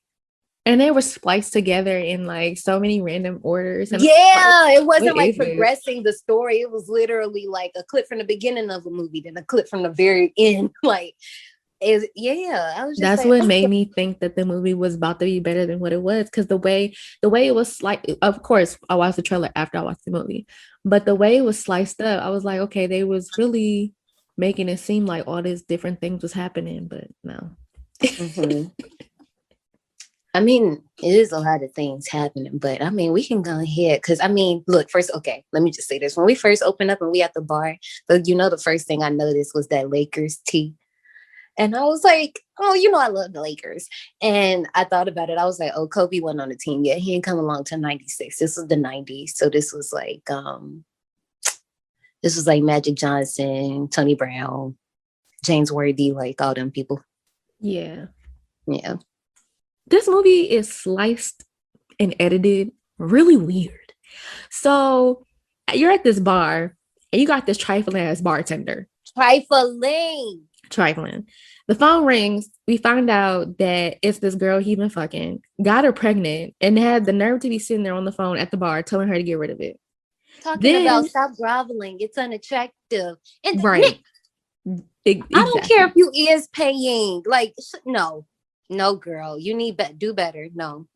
and they were spliced together in like so many random orders. And it wasn't like progressing the story. It was literally like a clip from the beginning of a movie, then a clip from the very end. Like, I was just that's like, what made me think that the movie was about to be better than what it was, because the way it was, like, of course I watched the trailer after I watched the movie, but the way it was sliced up, I was like, okay, they was really making it seem like all these different things was happening, but no. Mm-hmm. I mean, it is a lot of things happening, but I mean, we can go ahead because I mean, look, first, okay, let me just say this. When we first opened up and we at the bar, the first thing I noticed was that Lakers tee. And I was like, oh, I love the Lakers. And I thought about it. I was like, oh, Kobe wasn't on the team yet. He didn't come along till 96. This was the 90s. So this was like Magic Johnson, Tony Brown, James Worthy, like all them people. Yeah. Yeah. This movie is sliced and edited really weird. So you're at this bar and you got this trifling ass bartender. Trifling. The phone rings. We find out that it's this girl he been fucking, got her pregnant, and had the nerve to be sitting there on the phone at the bar telling her to get rid of it. Talking about stop groveling. It's unattractive. Right. Exactly. I don't care if you is paying. Like, no, girl, you need to do better. No.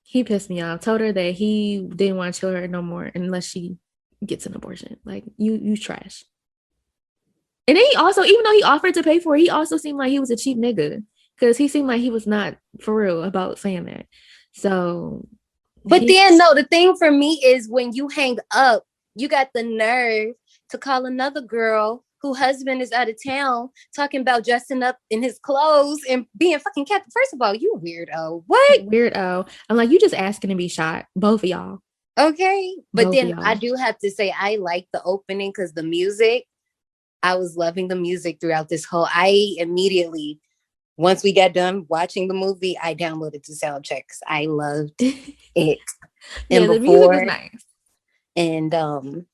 He pissed me off. Told her that he didn't want to chill her no more unless she gets an abortion. Like, you trash. And then he also, even though he offered to pay for it, he also seemed like he was a cheap nigga. because he seemed like he was not for real about saying that. So, but then no, the thing for me is when you hang up, you got the nerve to call another girl whose husband is out of town talking about dressing up in his clothes and being fucking captain. First of all, you weirdo. What? Weirdo. I'm like, you just asking to be shot, both of y'all. Okay. But then I do have to say I like the opening because the music, I was loving the music throughout this whole. I immediately, once we got done watching the movie, I downloaded the soundtrack because I loved it. And the music was nice. And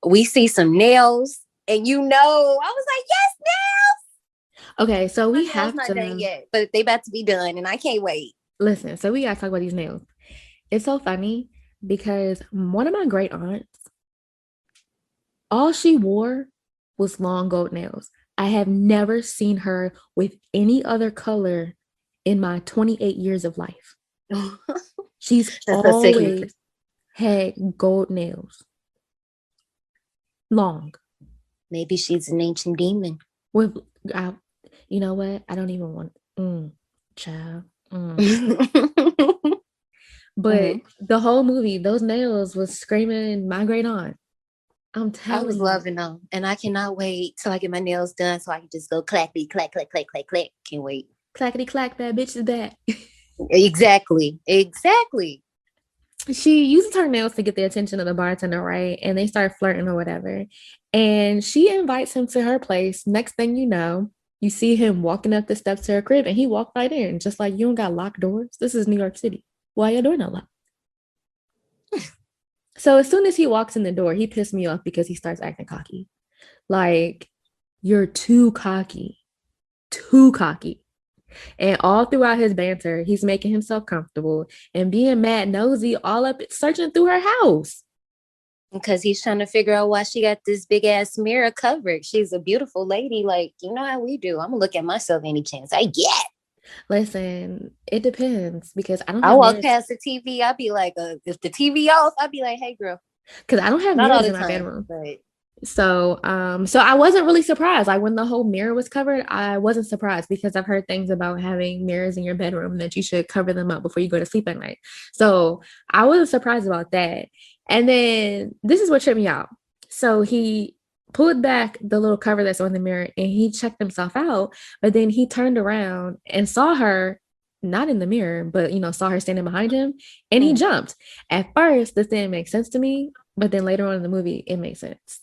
we see some nails, and I was like, yes, nails. Okay, so we have not done yet, but they about to be done, and I can't wait. Listen, so we gotta talk about these nails. It's so funny because one of my great aunts, all she wore was long gold nails. I have never seen her with any other color in my 28 years of life. She's always had gold nails. Long. Maybe she's an ancient demon. With, you know what? I don't even want, child. But the whole movie, those nails was screaming my great aunt. I'm telling you. I was loving them. And I cannot wait till I get my nails done so I can just go clackety, clack, clack, clack, clack, clack. Can't wait. Clackety, clack, that bitch is back. Exactly. She uses her nails to get the attention of the bartender, right? And they start flirting or whatever. And she invites him to her place. Next thing you know, you see him walking up the steps to her crib and he walked right in. Just like, you don't got locked doors. This is New York City. Why your door not locked? So as soon as he walks in the door, he pissed me off because he starts acting cocky. Like, you're too cocky. Too cocky. And all throughout his banter, he's making himself comfortable and being mad nosy all up searching through her house. Because he's trying to figure out why she got this big ass mirror covered. She's a beautiful lady. Like, you know how we do. I'm gonna look at myself any chance I get. Listen, it depends because I walk past the TV. I'll be like, if the TV off, I'll be like, hey girl. Because I don't have mirrors in my bedroom. But... So I wasn't really surprised. Like when the whole mirror was covered, I wasn't surprised because I've heard things about having mirrors in your bedroom that you should cover them up before you go to sleep at night. So I wasn't surprised about that. And then this is what tripped me out. So he pulled back the little cover that's on the mirror and he checked himself out, but then he turned around and saw her not in the mirror, but saw her standing behind him and he jumped. At first, this didn't make sense to me, but then later on in the movie, it made sense.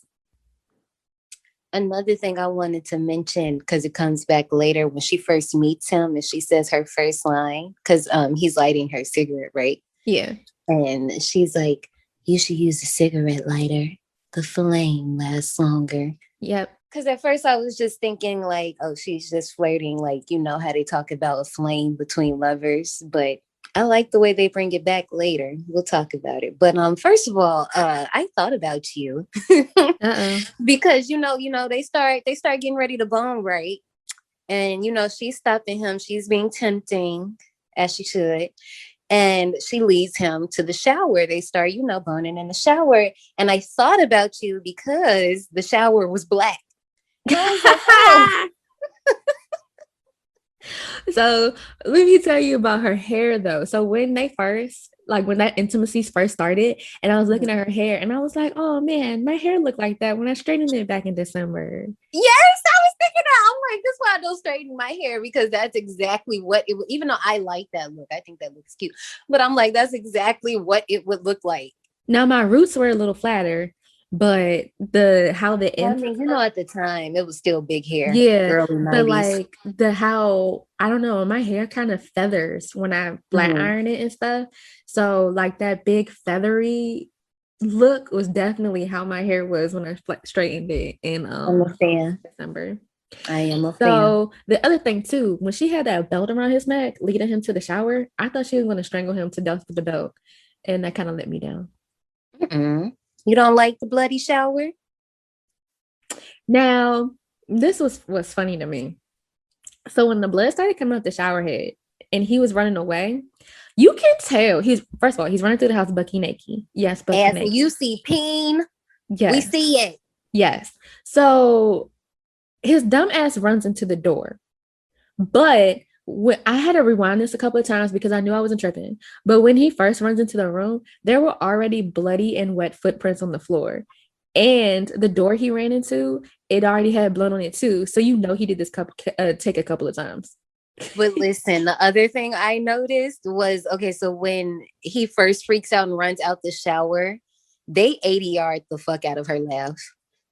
Another thing I wanted to mention, because it comes back later when she first meets him and she says her first line, because he's lighting her cigarette, right? Yeah. And she's like, you should use a cigarette lighter. The flame lasts longer. Yep. Because at first I was just thinking like, oh, she's just flirting. Like, you know how they talk about a flame between lovers. But I like the way they bring it back later. We'll talk about it. But first of all, I thought about you. Because, they start getting ready to bone, right? And, she's stopping him. She's being tempting, as she should. And she leads him to the shower. They start, boning in the shower. And I thought about you because the shower was black. And I was like, oh. So let me tell you about her hair, though. So when that intimacy first started, and I was looking at her hair, and I was like, oh man, my hair looked like that when I straightened it back in December. Yes, I was thinking that. I'm like, this is why I don't straighten my hair, because that's exactly what it would, even though I like that look. I think that looks cute. But I'm like, that's exactly what it would look like. Now my roots were a little flatter, but at the time it was still big hair. Yeah, early 90s. But like I don't know, my hair kind of feathers when I flat iron it and stuff. So like that big feathery look was definitely how my hair was when I straightened it in December. I am a fan. So the other thing too, when she had that belt around his neck leading him to the shower, I thought she was going to strangle him to death with the belt, and that kind of let me down. You don't like the bloody shower? Now, this was what's funny to me. So when the blood started coming out the shower head and he was running away, you can tell he's running through the house bucky naked. Yes, bucky naked. You see peen. Yes. We see it. Yes. So his dumb ass runs into the door. But when I had to rewind this a couple of times because I knew I wasn't tripping. But when he first runs into the room, there were already bloody and wet footprints on the floor. And the door he ran into, it already had blood on it too. So you know he did this take a couple of times. But listen, the other thing I noticed was, okay, so when he first freaks out and runs out the shower, they 80-yard the fuck out of her laugh.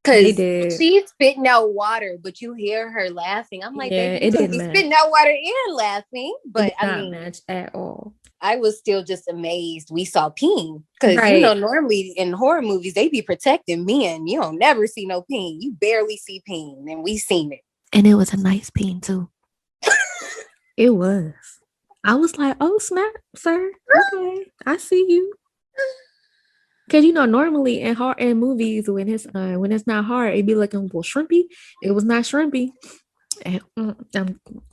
Because she's spitting out water, but you hear her laughing. I'm like, yeah, baby, you could be spitting out water and laughing. But I mean, match at all. I was still just amazed we saw peen. Because, you know, normally in horror movies, they be protecting men. You don't never see no peen. You barely see peen. And we seen it. And it was a nice peen, too. It was. I was like, oh, snap, sir. Okay, I see you. Because, you know, normally in movies, when it's not hard, it'd be looking a little shrimpy. It was not shrimpy. And,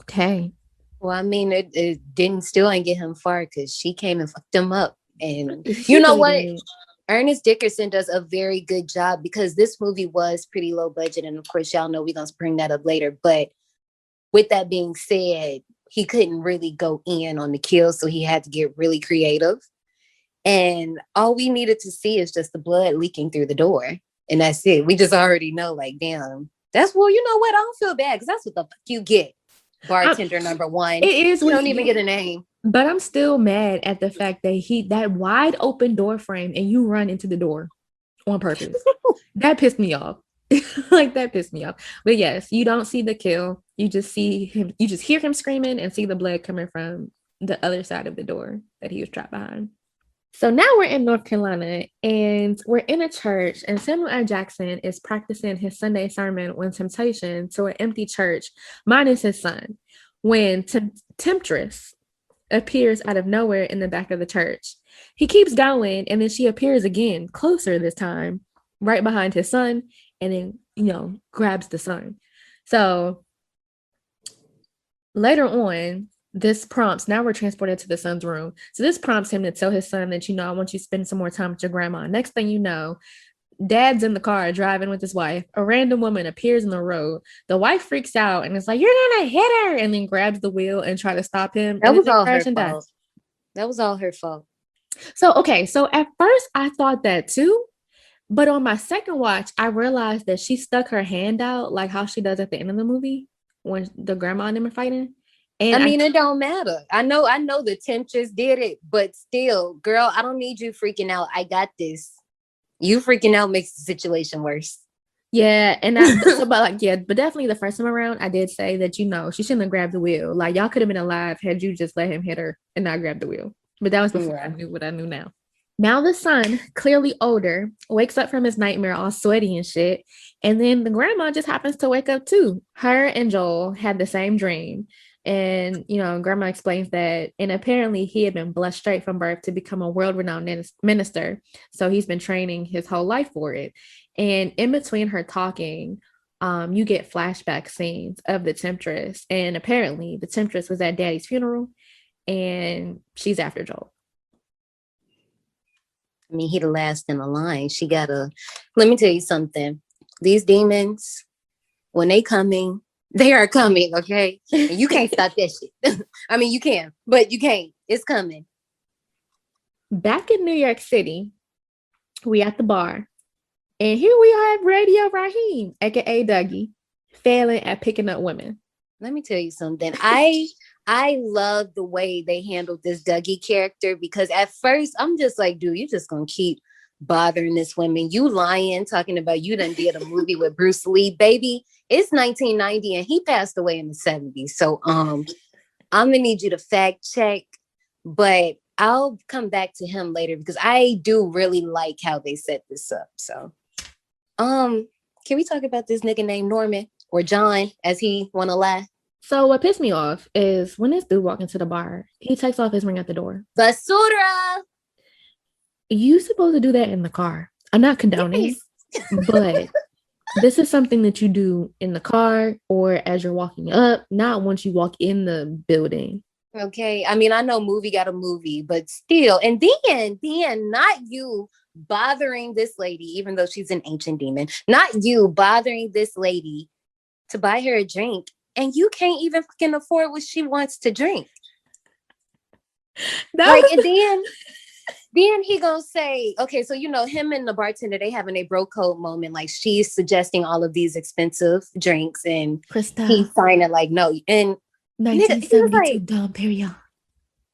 okay. Well, I mean, it ain't get him far because she came and fucked him up. And you know what? Ernest Dickerson does a very good job because this movie was pretty low budget. And of course, y'all know we're going to bring that up later. But with that being said, he couldn't really go in on the kill. So he had to get really creative. And all we needed to see is just the blood leaking through the door. And that's it. We just already know, like, damn, well, you know what? I don't feel bad because that's what the fuck you get. Bartender number one. It is. You don't even get a name. But I'm still mad at the fact that that wide open door frame and you run into the door on purpose. That pissed me off. Like, that pissed me off. But yes, you don't see the kill. You just see him. You just hear him screaming and see the blood coming from the other side of the door that he was trapped behind. So now we're in North Carolina and we're in a church and Samuel L. Jackson is practicing his Sunday sermon when temptation to an empty church minus his son when temptress appears out of nowhere in the back of the church. He keeps going and then she appears again, closer this time, right behind his son, and then, you know, grabs the son. So later on, this prompts, now we're transported to the son's room. So this prompts him to tell his son that, you know, I want you to spend some more time with your grandma. Next thing you know, dad's in the car driving with his wife. A random woman appears in the road. The wife freaks out and is like, you're gonna hit her, and then grabs the wheel and try to stop him. That was all her fault. That was all her fault. So, okay. So at first I thought that too. But on my second watch, I realized that she stuck her hand out like how she does at the end of the movie when the grandma and them are fighting. And I mean, it don't matter. I know the temptress did it, but still, girl, I don't need you freaking out. I got this. You freaking out makes the situation worse. Yeah, and but definitely the first time around, I did say that, you know, she shouldn't have grabbed the wheel. Like, y'all could have been alive had you just let him hit her and not grab the wheel. But that was before I knew what I knew now. Now the son, clearly older, wakes up from his nightmare all sweaty and shit. And then the grandma just happens to wake up too. Her and Joel had the same dream. And, you know, grandma explains that, and apparently he had been blessed straight from birth to become a world-renowned minister. So he's been training his whole life for it. And in between her talking, you get flashback scenes of the temptress. And apparently the temptress was at daddy's funeral and she's after Joel. I mean, he the last in the line. Let me tell you something. These demons, when they coming, they are coming, okay? And you can't stop that shit. I mean, you can, but you can't. It's coming. Back in New York City, we at the bar. And here we have Radio Raheem, aka Dougie, failing at picking up women. Let me tell you something. I love the way they handled this Dougie character because at first I'm just like, dude, you're just gonna keep bothering this woman. You lying, talking about you done did a movie with Bruce Lee, baby. It's 1990 and he passed away in the 70s. So I'm gonna need you to fact check, but I'll come back to him later because I do really like how they set this up. So can we talk about this nigga named Norman or John as he wanna lie? So what pissed me off is when this dude walked into the bar, he takes off his ring at the door. Basura! You supposed to do that in the car. I'm not condoning, but this is something that you do in the car or as you're walking up, not once you walk in the building. Okay. I mean, I know movie got a movie, but still. And then not you bothering this lady, even though she's an ancient demon, not you bothering this lady to buy her a drink and you can't even fucking afford what she wants to drink. And then he gonna say, okay, so him and the bartender, they having a bro code moment. Like she's suggesting all of these expensive drinks, and he's signing like no. And 1972 Dom Perignon.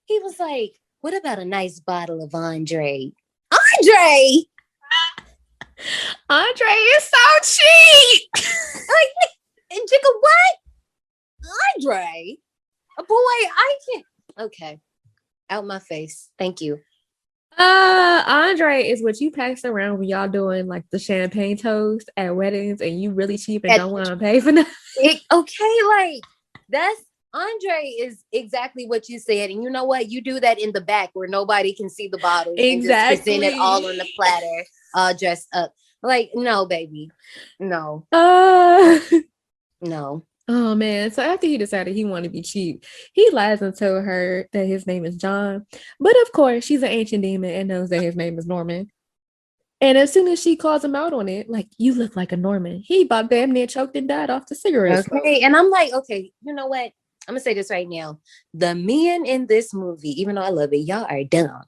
He was like, "What about a nice bottle of Andre?" Andre is so cheap. And Jigga, what? Andre, boy, I can't. Okay, out my face. Thank you. Andre is what you pass around when y'all doing like the champagne toast at weddings, and you really cheap and don't want to pay for nothing. Okay, that's Andre is exactly what you said, and you know what? You do that in the back where nobody can see the bottles, exactly, and just present it all on the platter, all dressed up. Like, no, baby, no, no. Oh man! So after he decided he wanted to be cheap, he lies and told her that his name is John. But of course, she's an ancient demon and knows that his name is Norman. And as soon as she calls him out on it, like, you look like a Norman, he about damn near choked and died off the cigarette. Okay, and I'm like, okay, you know what? I'm gonna say this right now. The men in this movie, even though I love it, y'all are dumb.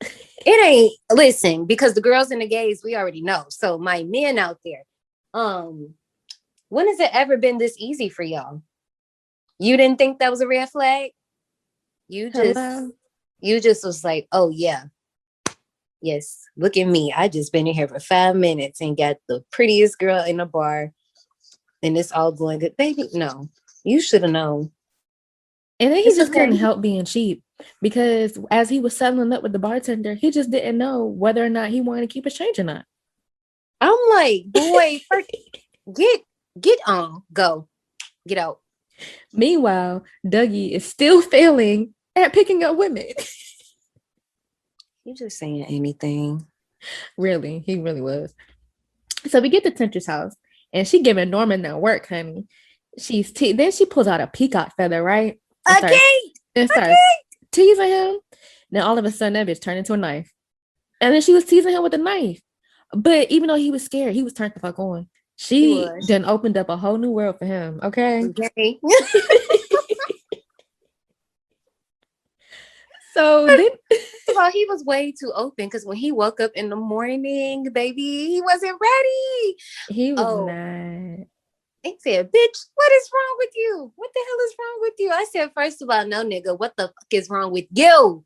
It ain't, listen, because the girls and the gays, we already know. So my men out there, when has it ever been this easy for y'all? You didn't think that was a red flag? You just was like, oh yeah. Yes, look at me. I just been in here for 5 minutes and got the prettiest girl in the bar, and it's all going good. Baby, no. You should have known. And then he just couldn't help being cheap, because as he was settling up with the bartender, he just didn't know whether or not he wanted to keep his change or not. I'm like, boy, get on, go, get out. Meanwhile, Dougie is still failing at picking up women. You just saying anything. Really, he really was. So we get to Tinter's house, and she giving Norman that work, honey. Then she pulls out a peacock feather, right? And starts teasing him. Then all of a sudden, that bitch turned into a knife. And then she was teasing him with a knife. But even though he was scared, he was turned the fuck on. She then opened up a whole new world for him. Okay. So then, well, he was way too open, because when he woke up in the morning, baby, he wasn't ready. He was not. He said, "Bitch, what is wrong with you? What the hell is wrong with you?" I said, first of all, no, nigga, what the fuck is wrong with you?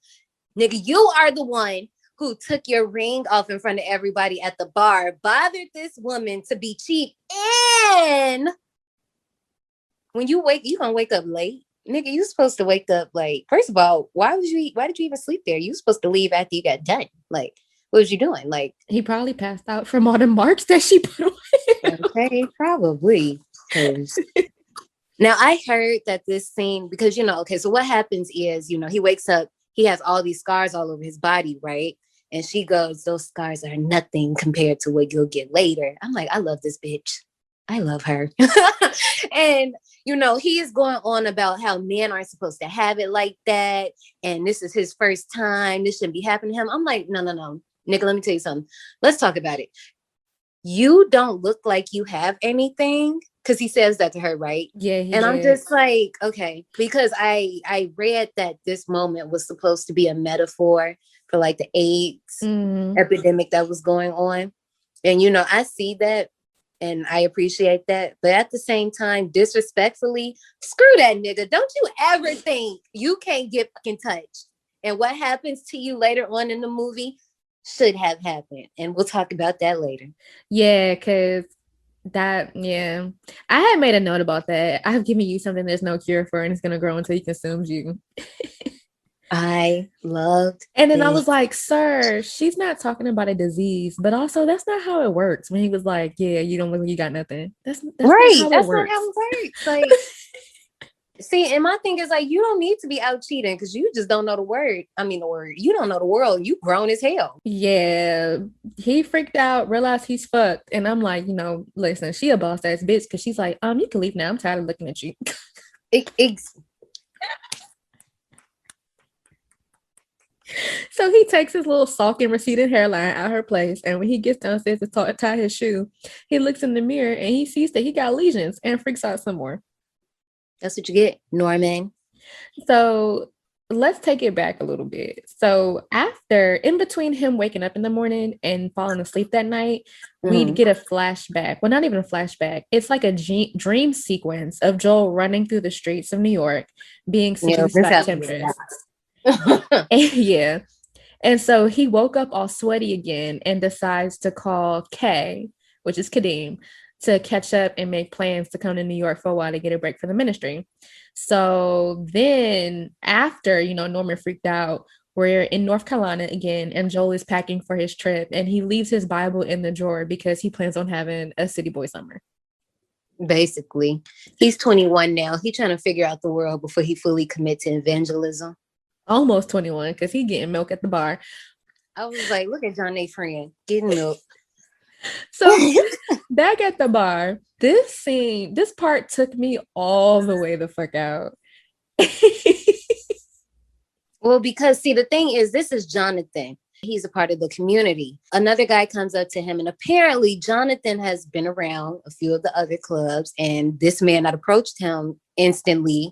Nigga, you are the one who took your ring off in front of everybody at the bar, bothered this woman to be cheap, and when you gonna wake up late. Nigga, you supposed to wake up like, first of all, why did you even sleep there? You supposed to leave after you got done. Like, what was you doing? Like, he probably passed out from all the marks that she put on. Okay, probably. Now I heard that this scene, because so what happens is, he wakes up, he has all these scars all over his body, right? And she goes, "Those scars are nothing compared to what you'll get later." I'm like, I love this bitch. I love her. And he is going on about how men aren't supposed to have it like that, and this is his first time, this shouldn't be happening to him. I'm like, no, nigga, let me tell you something. Let's talk about it. You don't look like you have anything, because he says that to her, right? Yeah. And I'm just like, okay, because I read that this moment was supposed to be a metaphor for like the AIDS epidemic that was going on. And I see that, and I appreciate that. But at the same time, disrespectfully, screw that nigga. Don't you ever think you can't get fucking touched. And what happens to you later on in the movie should have happened. And we'll talk about that later. Yeah, because I had made a note about that. I've given you something there's no cure for, and it's going to grow until he consumes you. I loved And then this. I was like, sir, she's not talking about a disease, but also that's not how it works. When he was like, yeah, you don't look like you got nothing. That's right. Not how it works. Like, see, and my thing is like, you don't need to be out cheating, because you just don't know the word. I mean, the word. You don't know the world. You grown as hell. Yeah. He freaked out, realized he's fucked. And I'm like, listen, she a boss ass bitch, because she's like, you can leave now. I'm tired of looking at you. So he takes his little sulking, receded hairline out her place, and when he gets downstairs to tie his shoe, he looks in the mirror and he sees that he got lesions and freaks out some more. That's what you get, Norman. So let's take it back a little bit. So after, in between him waking up in the morning and falling asleep that night, we'd get a flashback. Well, not even a flashback. It's like a dream sequence of Joel running through the streets of New York, being seduced by Temptress. Yeah. And so he woke up all sweaty again and decides to call Kay, which is Kadeem, to catch up and make plans to come to New York for a while to get a break from the ministry. So then after, Norman freaked out, we're in North Carolina again, and Joel is packing for his trip, and he leaves his Bible in the drawer because he plans on having a city boy summer. Basically, he's 21 now. He's trying to figure out the world before he fully commits to evangelism. Almost 21, because he getting milk at the bar. I was like, look at John A. Friend getting milk. So back at the bar, this part took me all the way the fuck out. Well, because see, the thing is, this is Jonathan. He's a part of the community. Another guy comes up to him, and apparently Jonathan has been around a few of the other clubs, and this man that approached him instantly,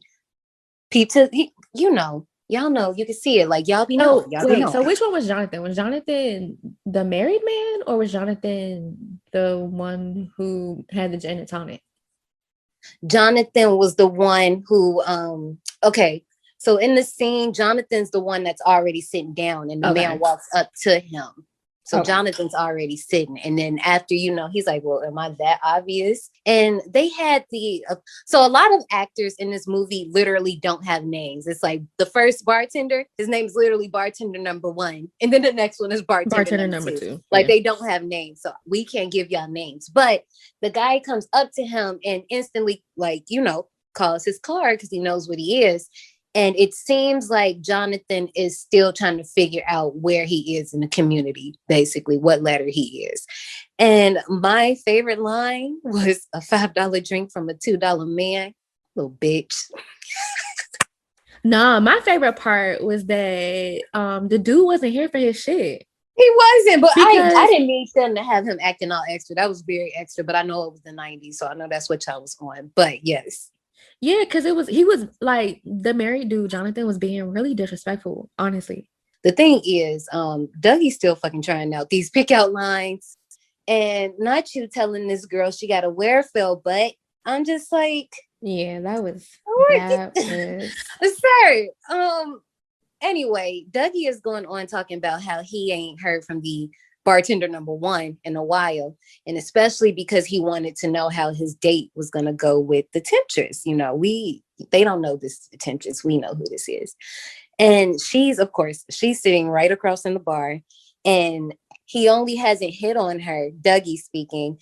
y'all know, you can see it. Like, y'all be know. So which one was Jonathan? Was Jonathan the married man, or was Jonathan the one who had the gin and tonic? Jonathan was the one who, okay. So in the scene, Jonathan's the one that's already sitting down, and the man walks up to him. So Jonathan's already sitting. And then after, he's like, well, am I that obvious? And they had so a lot of actors in this movie literally don't have names. It's like the first bartender, his name is literally bartender number 1. And then the next one is bartender number 2. Like, they don't have names. So we can't give y'all names. But the guy comes up to him and instantly, calls his card because he knows what he is. And it seems like Jonathan is still trying to figure out where he is in the community, basically, what letter he is. And my favorite line was a $5 drink from a $2 man. Little bitch. Nah, my favorite part was that the dude wasn't here for his shit. He wasn't, but I didn't need them to have him acting all extra. That was very extra, but I know it was the 90s, so I know that's what y'all was on. But yes. Yeah, because he was like, the married dude, Jonathan, was being really disrespectful, honestly. The thing is, Dougie's still fucking trying out these pick out lines, and not you telling this girl she got a Wearfield butt. I'm just like, yeah, that was sir. Anyway, Dougie is going on talking about how he ain't heard from the bartender number 1 in a while, and especially because he wanted to know how his date was going to go with the Temptress. They don't know this Temptress. We know who this is. And she's sitting right across in the bar, and he only hasn't hit on her, Dougie speaking,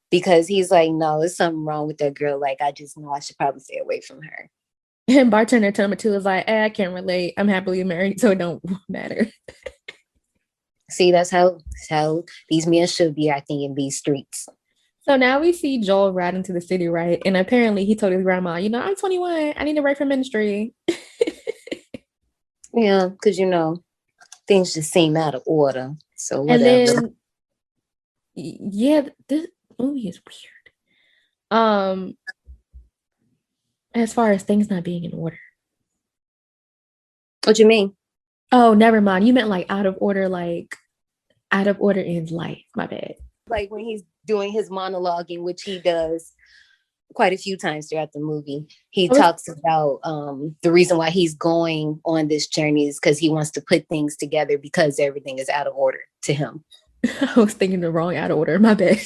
because he's like, no, there's something wrong with that girl. Like, I just know I should probably stay away from her. And bartender number 2 is like, I can't relate. I'm happily married, so it don't matter. See, that's how these men should be acting in these streets. So now we see Joel ride into the city, right? And apparently he told his grandma, I'm 21. I need a break from ministry. Yeah, because, things just seem out of order. So whatever. And then, this movie is weird. As far as things not being in order. What you mean? Oh, never mind. You meant like out of order in life. My bad. Like when he's doing his monologuing, which he does quite a few times throughout the movie, he talks about the reason why he's going on this journey is because he wants to put things together because everything is out of order to him. I was thinking the wrong out of order. My bad.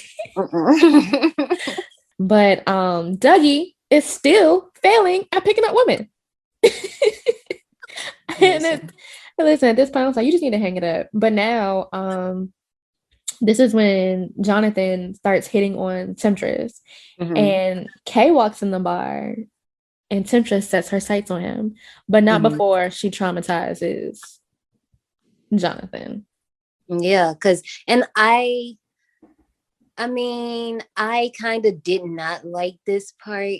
But Dougie is still failing at picking up women. Listen, at this point, I was like, you just need to hang it up. But now, this is when Jonathan starts hitting on Temptress. And Kay walks in the bar, and Temptress sets her sights on him, but not before she traumatizes Jonathan. Yeah, I kind of did not like this part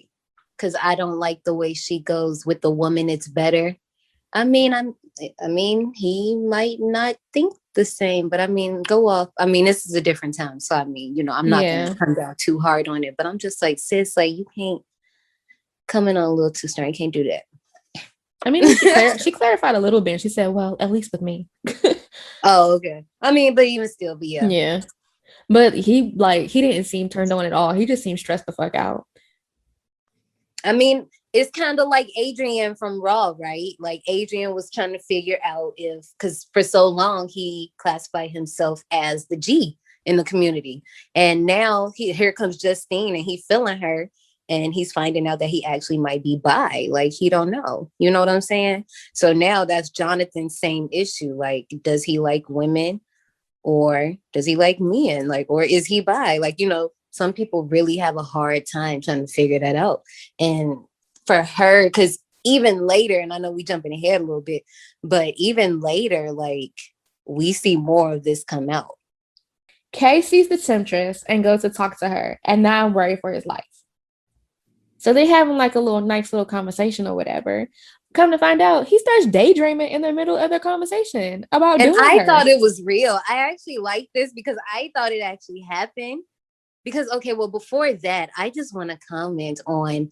because I don't like the way she goes with the woman. It's better. I mean, he might not think the same, but go off. This is a different time. So, I'm not going to come down too hard on it, but I'm just like, sis, like, you can't coming on a little too strong. You can't do that. I mean, she clarified a little bit. She said, well, at least with me. Oh, okay. I mean, but even still, but yeah. Yeah. But he didn't seem turned on at all. He just seemed stressed the fuck out. I mean, it's kind of like Adrian from Raw, right? Like Adrian was trying to figure out because for so long he classified himself as the G in the community. And now here comes Justine and he feeling her. And he's finding out that he actually might be bi. Like, he don't know. You know what I'm saying? So now that's Jonathan's same issue. Like, does he like women or does he like men? Like, or is he bi? Like, you know, some people really have a hard time trying to figure that out. And for her, because even later, and I know we jumping ahead a little bit, but even later, like, we see more of this come out. Kay sees the temptress and goes to talk to her. And now I'm worried for his life. So they having like a nice little conversation or whatever. Come to find out, he starts daydreaming in the middle of their conversation about doing And I her. thought it was real. I actually like this because I thought it actually happened. Because, okay, well, before that, I just want to comment on,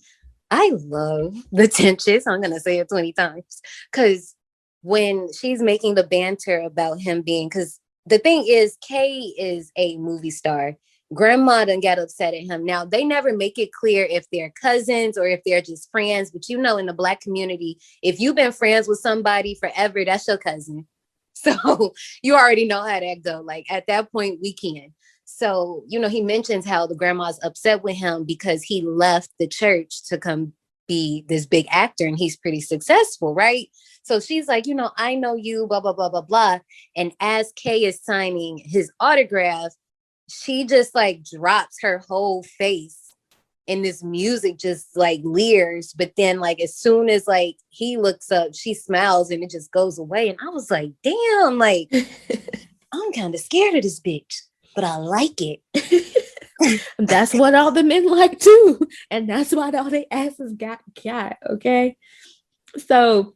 I love the tensions. I'm going to say it 20 times. Because when she's making the banter about him being, because the thing is, Kay is a movie star. Grandma done got upset at him. Now, they never make it clear if they're cousins or if they're just friends. But you know, in the Black community, if you've been friends with somebody forever, that's your cousin. So you already know how that go. Like, at that point, we can. So, you know, he mentions how the grandma's upset with him because he left the church to come be this big actor and he's pretty successful, right? So she's like, you know, I know you, blah, blah, blah, blah, blah. And as Kay is signing his autograph, she just like drops her whole face and this music just like leers. But then like as soon as like he looks up, she smiles and it just goes away. And I was like, damn, like I'm kind of scared of this bitch, but I like it. That's what all the men like too. And that's what all their asses got. Okay. So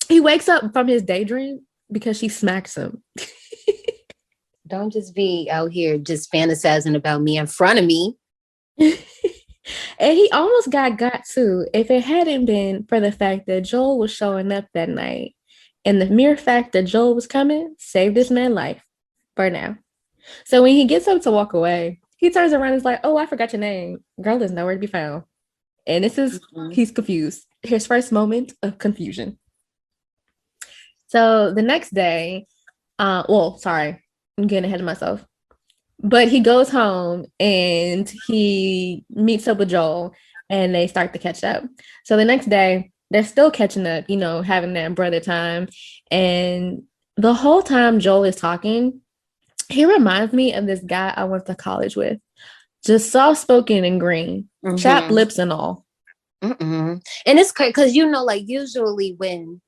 he wakes up from his daydream because she smacks him. Don't just be out here just fantasizing about me in front of me. And he almost got too if it hadn't been for the fact that Joel was showing up that night. And the mere fact that Joel was coming saved this man's life for now. So when he gets up to walk away, he turns around and is like, oh, I forgot your name. Girl is nowhere to be found. And this is, he's confused. His first moment of confusion. So the next day, I'm getting ahead of myself. But he goes home and he meets up with Joel and they start to catch up. So the next day, they're still catching up, you know, having that brother time. And the whole time Joel is talking, he reminds me of this guy I went to college with. Just soft-spoken and green, chapped lips and all. And it's crazy because, you know, like usually when,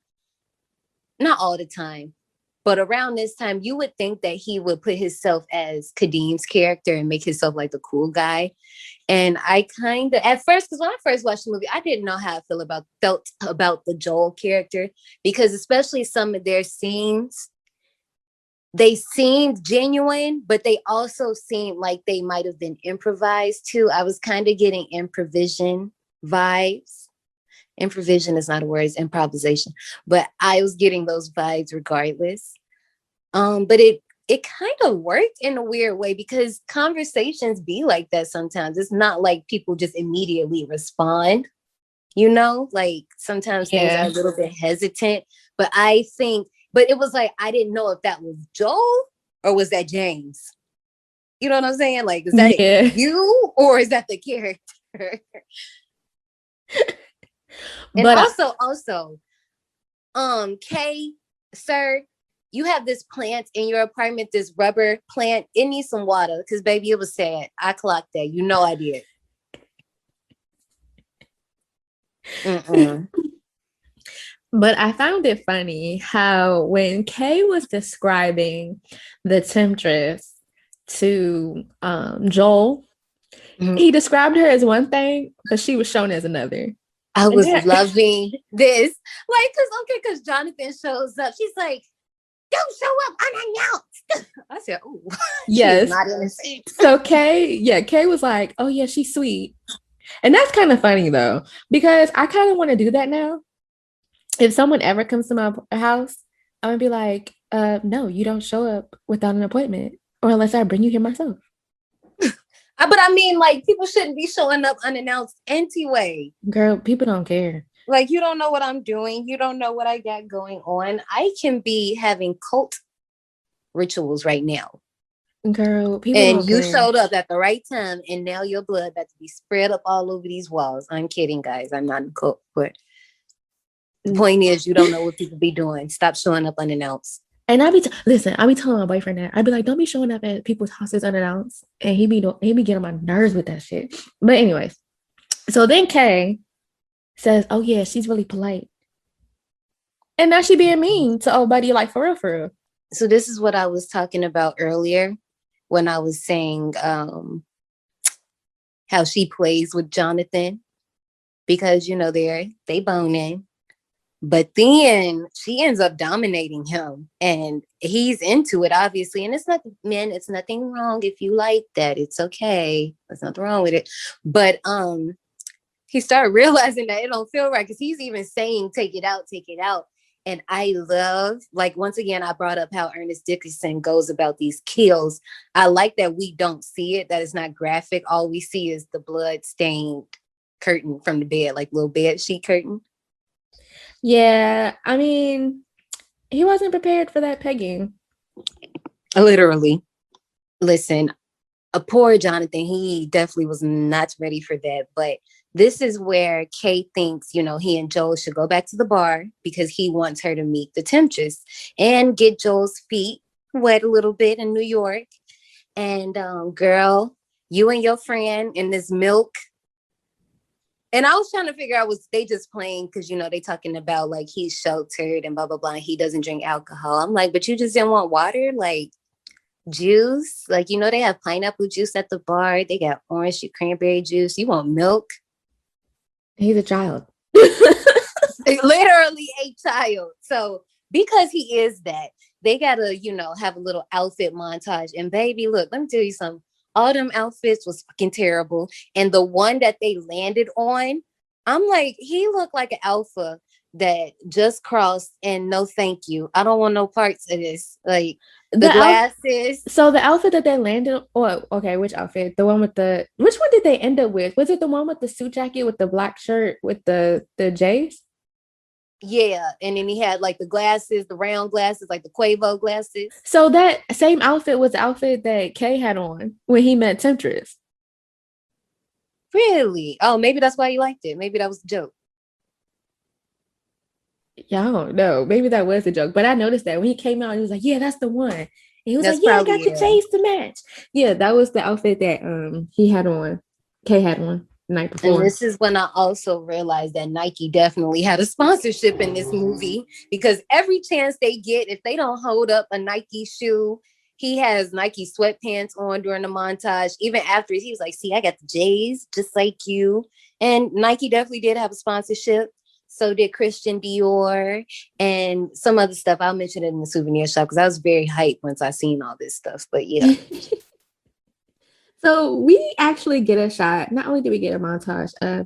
not all the time, but around this time, you would think that he would put himself as Kadim's character and make himself like the cool guy. And I kind of, at first, because when I first watched the movie, I didn't know how I felt about the Joel character, because especially some of their scenes, they seemed genuine, but they also seemed like they might have been improvised too. I was kind of getting improvision vibes. Improvision is not a word, it's improvisation. But I was getting those vibes regardless. But it kind of worked in a weird way because conversations be like that sometimes. It's not like people just immediately respond, you know? Like sometimes things are a little bit hesitant. But it was like, I didn't know if that was Joel or was that James? You know what I'm saying? Like, is that you or is that the character? And but also, Kay, sir, you have this plant in your apartment, this rubber plant. It needs some water because, baby, it was sad. I clocked that. You know I did. But I found it funny how when Kay was describing the temptress to Joel, he described her as one thing, but she was shown as another. I was loving this. Like, because Jonathan shows up. She's like, don't show up unannounced. I said, oh, yes. Not innocent. So Kay was like, oh yeah, she's sweet. And that's kind of funny though, because I kind of want to do that now. If someone ever comes to my house, I'm gonna be like, no, you don't show up without an appointment, or unless I bring you here myself. But I mean, like, people shouldn't be showing up unannounced anyway. Girl, people don't care. Like, you don't know what I'm doing. You don't know what I got going on. I can be having cult rituals right now. Girl, people and don't you care. showed up at the right time, and now your blood about to be spread up all over these walls. I'm kidding, guys. I'm not in cult, but the point is, you don't know what people be doing. Stop showing up unannounced. And I be telling my boyfriend that. I'd be like, don't be showing up at people's houses unannounced. And he be getting on my nerves with that shit. But anyways, so then Kay says, oh yeah, she's really polite. And now she being mean to old buddy, like for real. So this is what I was talking about earlier when I was saying how she plays with Jonathan, because they boning. But then she ends up dominating him, and he's into it, obviously. And it's nothing wrong if you like that. It's okay. There's nothing wrong with it. But he started realizing that it don't feel right, because he's even saying, take it out. And I love, like, once again, I brought up how Ernest Dickerson goes about these kills. I like that we don't see it, that it's not graphic. All we see is the blood-stained curtain from the bed, like little bed sheet curtain. Yeah, I mean, he wasn't prepared for that pegging. Literally. Listen, a poor Jonathan, he definitely was not ready for that. But this is where Kay thinks, he and Joel should go back to the bar, because he wants her to meet the temptress and get Joel's feet wet a little bit in New York. And girl, you and your friend in this milk. And I was trying to figure out, was they just playing because, they talking about, like, he's sheltered and blah, blah, blah, and he doesn't drink alcohol. I'm like, but you just didn't want water? Like, juice? Like, they have pineapple juice at the bar. They got orange cranberry juice. You want milk? He's a child. Literally a child. So, because he is that, they got to, have a little outfit montage. And baby, look, let me tell you something. All them outfits was fucking terrible. And the one that they landed on, I'm like, he looked like an alpha that just crossed, and no thank you. I don't want no parts of this. Like, the glasses. So the outfit that they landed on, okay, which outfit? The one with which one did they end up with? Was it the one with the suit jacket with the black shirt with the J's? Yeah, and then he had, like, the glasses, the round glasses, like the Quavo glasses. So that same outfit was the outfit that Kay had on when he met Temptress. Really? Oh, maybe that's why he liked it. Maybe that was a joke. Yeah, I don't know. Maybe that was a joke. But I noticed that when he came out, he was like, yeah, that's the one. And he was like, yeah, I got the J's to match. Yeah, that was the outfit that he had on. Kay had on. Night before. And this is when I also realized that Nike definitely had a sponsorship in this movie, because every chance they get, if they don't hold up a Nike shoe, he has Nike sweatpants on during the montage. Even after, he was like, see, I got the J's just like you. And Nike definitely did have a sponsorship. So did Christian Dior and some other stuff. I'll mention it in the Souvenir Shop, because I was very hyped once I seen all this stuff. But yeah. So we actually get a shot. Not only do we get a montage of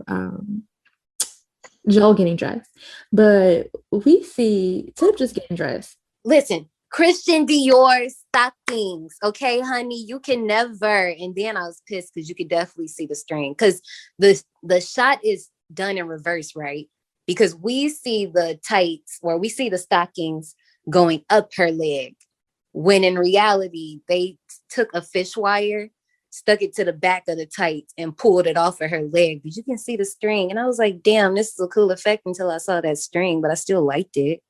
Joel getting dressed, but we see Tip just getting dressed. Listen, Christian Dior stockings. Okay, honey, you can never. And then I was pissed because you could definitely see the string, because the shot is done in reverse, right? Because we see the tights, or we see the stockings going up her leg, when in reality, they took a fish wire, stuck it to the back of the tights, and pulled it off of her leg. But you can see the string. And I was like, damn, this is a cool effect, until I saw that string, but I still liked it.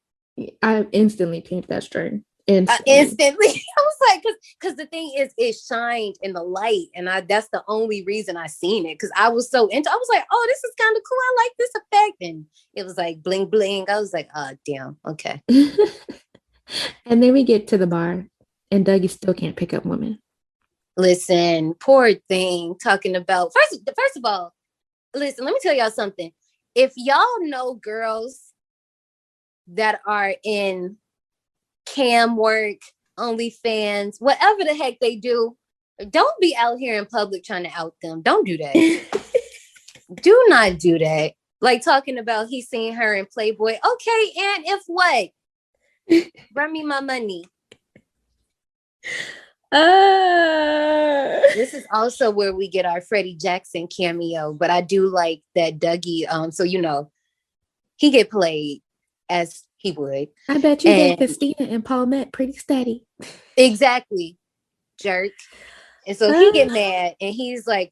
I instantly pinked that string. Instantly. I was like, because the thing is, it shined in the light. And that's the only reason I seen it. Because I was so into, I was like, oh, this is kind of cool. I like this effect. And it was like bling, bling. I was like, oh, damn. Okay. And then we get to the bar, and Dougie still can't pick up women. Listen, poor thing, talking about first of all, listen, let me tell y'all something. If y'all know girls that are in cam work, OnlyFans, whatever the heck they do, don't be out here in public trying to out them. Don't do that. Do not do that. Like talking about he seen her in Playboy. Okay, and if what? Bring me my money. This is also where we get our Freddie Jackson cameo, but I do like that Dougie. So he get played as he would. I bet you get Christina and Paulette pretty steady. Exactly, jerk. And so he get mad, and he's like,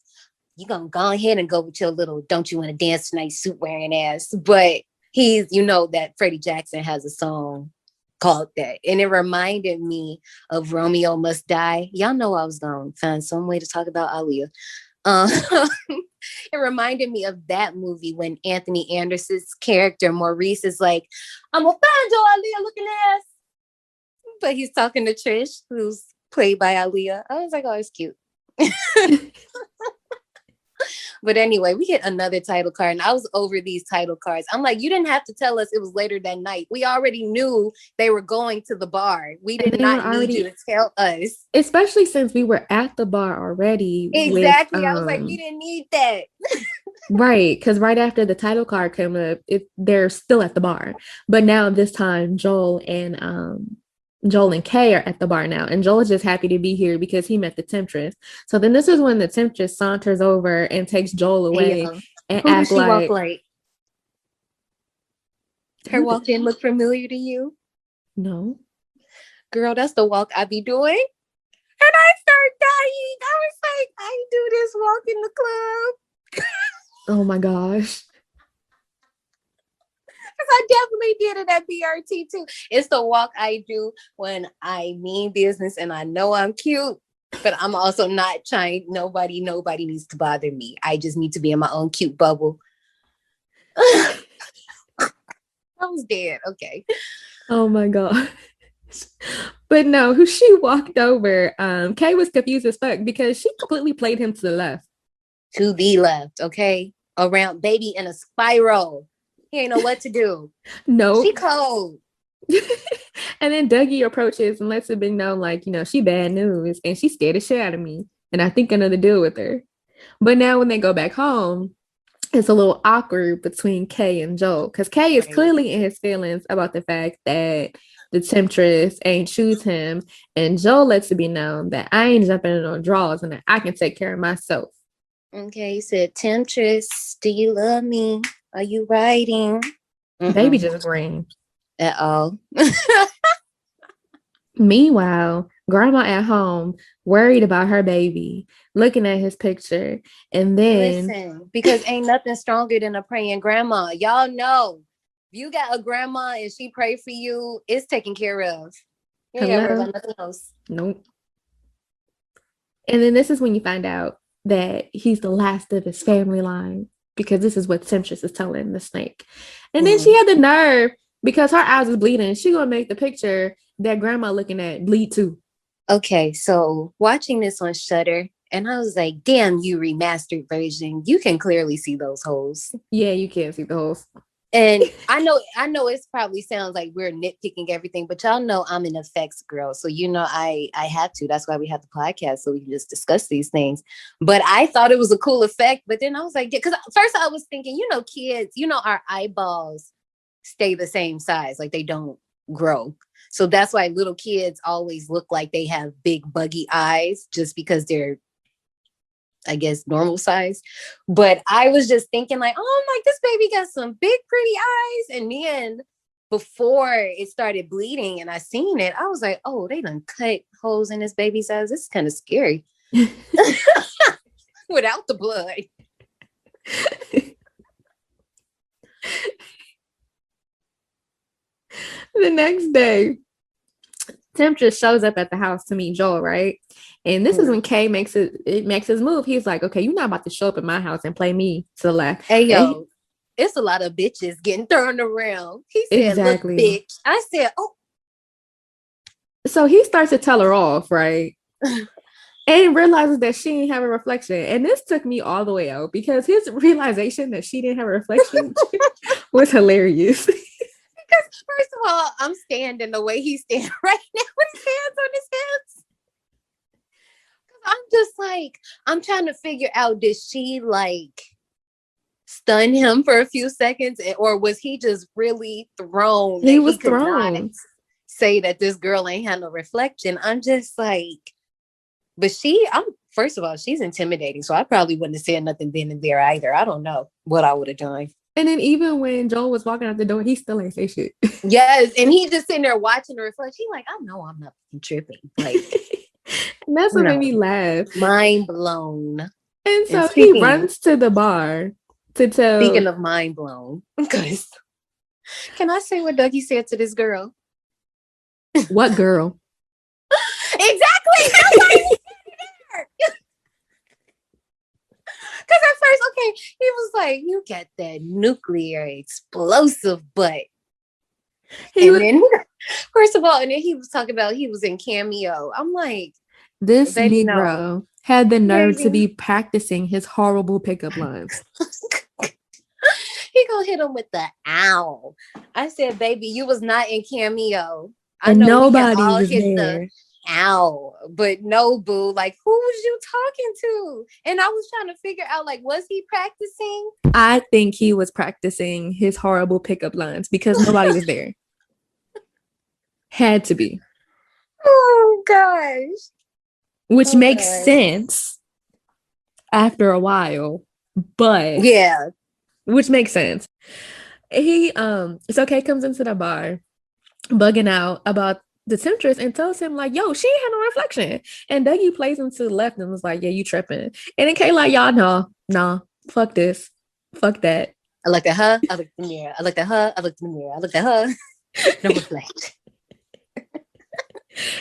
"You gonna go ahead and go with your little don't you want to dance tonight suit wearing ass?" But he's that Freddie Jackson has a song called that, and it reminded me of Romeo Must Die. Y'all know I was gonna find some way to talk about Aaliyah. It reminded me of that movie when Anthony Anderson's character Maurice is like, "I'm gonna find your Aaliyah looking ass," but he's talking to Trish, who's played by Aaliyah. I was like, "Oh, it's cute." But anyway, we get another title card, and I was over these title cards. I'm like, you didn't have to tell us it was later that night. We already knew they were going to the bar. We did not need you to tell us. Especially since we were at the bar already. Exactly. I was like, we didn't need that. Right, because right after the title card came up, they're still at the bar. But now this time, Joel and Kay are at the bar now, and Joel is just happy to be here because he met the temptress. So then this is when the temptress saunters over and takes Joel away and acts like... walk like? Her walk didn't look familiar to you? No. Girl, that's the walk I be doing. And I start dying. I was like, I do this walk in the club. Oh my gosh. I definitely did it at BRT too. It's the walk I do when I mean business and I know I'm cute, but I'm also not trying. Nobody needs to bother me. I just need to be in my own cute bubble. I was dead. Okay. Oh my God. But no, who she walked over, Kay was confused as fuck because she completely played him to the left. To the left, okay? Around baby in a spiral. He ain't know what to do. No. She cold. And then Dougie approaches and lets it be known, like, she bad news and she scared the shit out of me. And I think I know the deal with her. But now when they go back home, it's a little awkward between Kay and Joel. Because Kay is clearly in his feelings about the fact that the temptress ain't choose him. And Joel lets it be known that I ain't jumping in no draws and that I can take care of myself. Okay, he said, "Temptress, do you love me? Are you writing?" Baby just ring. At all. Meanwhile, grandma at home, worried about her baby, looking at his picture. And then... Listen, because ain't nothing stronger than a praying grandma. Y'all know, if you got a grandma and she pray for you, it's taken care of. You ain't gotta worry about nothing else. Nope. And then this is when you find out that he's the last of his family line, because this is what Temptress is telling the snake. And then she had the nerve, because her eyes is bleeding, she gonna make the picture that grandma looking at bleed too. Okay, so watching this on Shudder, and I was like, damn, you remastered version, you can clearly see those holes. Yeah, you can see the holes. And I know it's probably sounds like we're nitpicking everything, but y'all know I'm an effects girl. So, I have to. That's why we have the podcast, so we can just discuss these things. But I thought it was a cool effect. But then I was like, because first I was thinking, kids, our eyeballs stay the same size. Like they don't grow. So that's why little kids always look like they have big buggy eyes just because they're, I guess, normal size. But I was just thinking like, oh, like this baby got some big pretty eyes. And then before it started bleeding and I seen it, I was like, oh, they done cut holes in this baby's eyes. This is kind of scary. Without the blood. The next day, Temptress shows up at the house to meet Joel, right? And this is when Kay makes his move. He's like, okay, you're not about to show up at my house and play me to the left. Hey, yo, it's a lot of bitches getting thrown around. He said, exactly. Look, bitch. I said, oh. So he starts to tell her off, right? And realizes that she didn't have a reflection. And this took me all the way out because his realization that she didn't have a reflection was hilarious. Because first of all, I'm standing the way he's standing right now with his hands on his hips. I'm just like, I'm trying to figure out, did she like stun him for a few seconds, or was he just really thrown? He was thrown. Say that this girl ain't had no reflection. I'm just like, but first of all, she's intimidating, so I probably wouldn't have said nothing then and there either. I don't know what I would have done. And then even when Joel was walking out the door, he still ain't say shit. Yes, and he just sitting there watching the reflection. He like, I know I'm not tripping. Like, and that's what made me laugh. Mind blown. And so he runs to the bar to tell. Speaking of mind blown, because can I say what Dougie said to this girl? What girl? Exactly. Because at first, okay, he was like, you got that nuclear explosive butt. First of all, and then he was talking about he was in Cameo. I'm like, this Negro had the nerve to be practicing his horrible pickup lines. He gonna hit him with the owl. I said, baby, you was not in Cameo. And nobody was there. Ow, but no, boo, like, who was you talking to? And I was trying to figure out, like, was he practicing? I think he was practicing his horrible pickup lines because nobody was there. Had to be. Oh gosh. Which makes sense after a while, but yeah, which makes sense. So Kay comes into the bar bugging out about the temptress and tells him like, yo, she ain't had no reflection. And Dougie plays him to the left and was like, yeah, you tripping. And then Kay like, y'all, nah, fuck this. Fuck that. I looked at her, I looked in the mirror. I looked at her, I looked in the mirror. I looked at her. No reflect.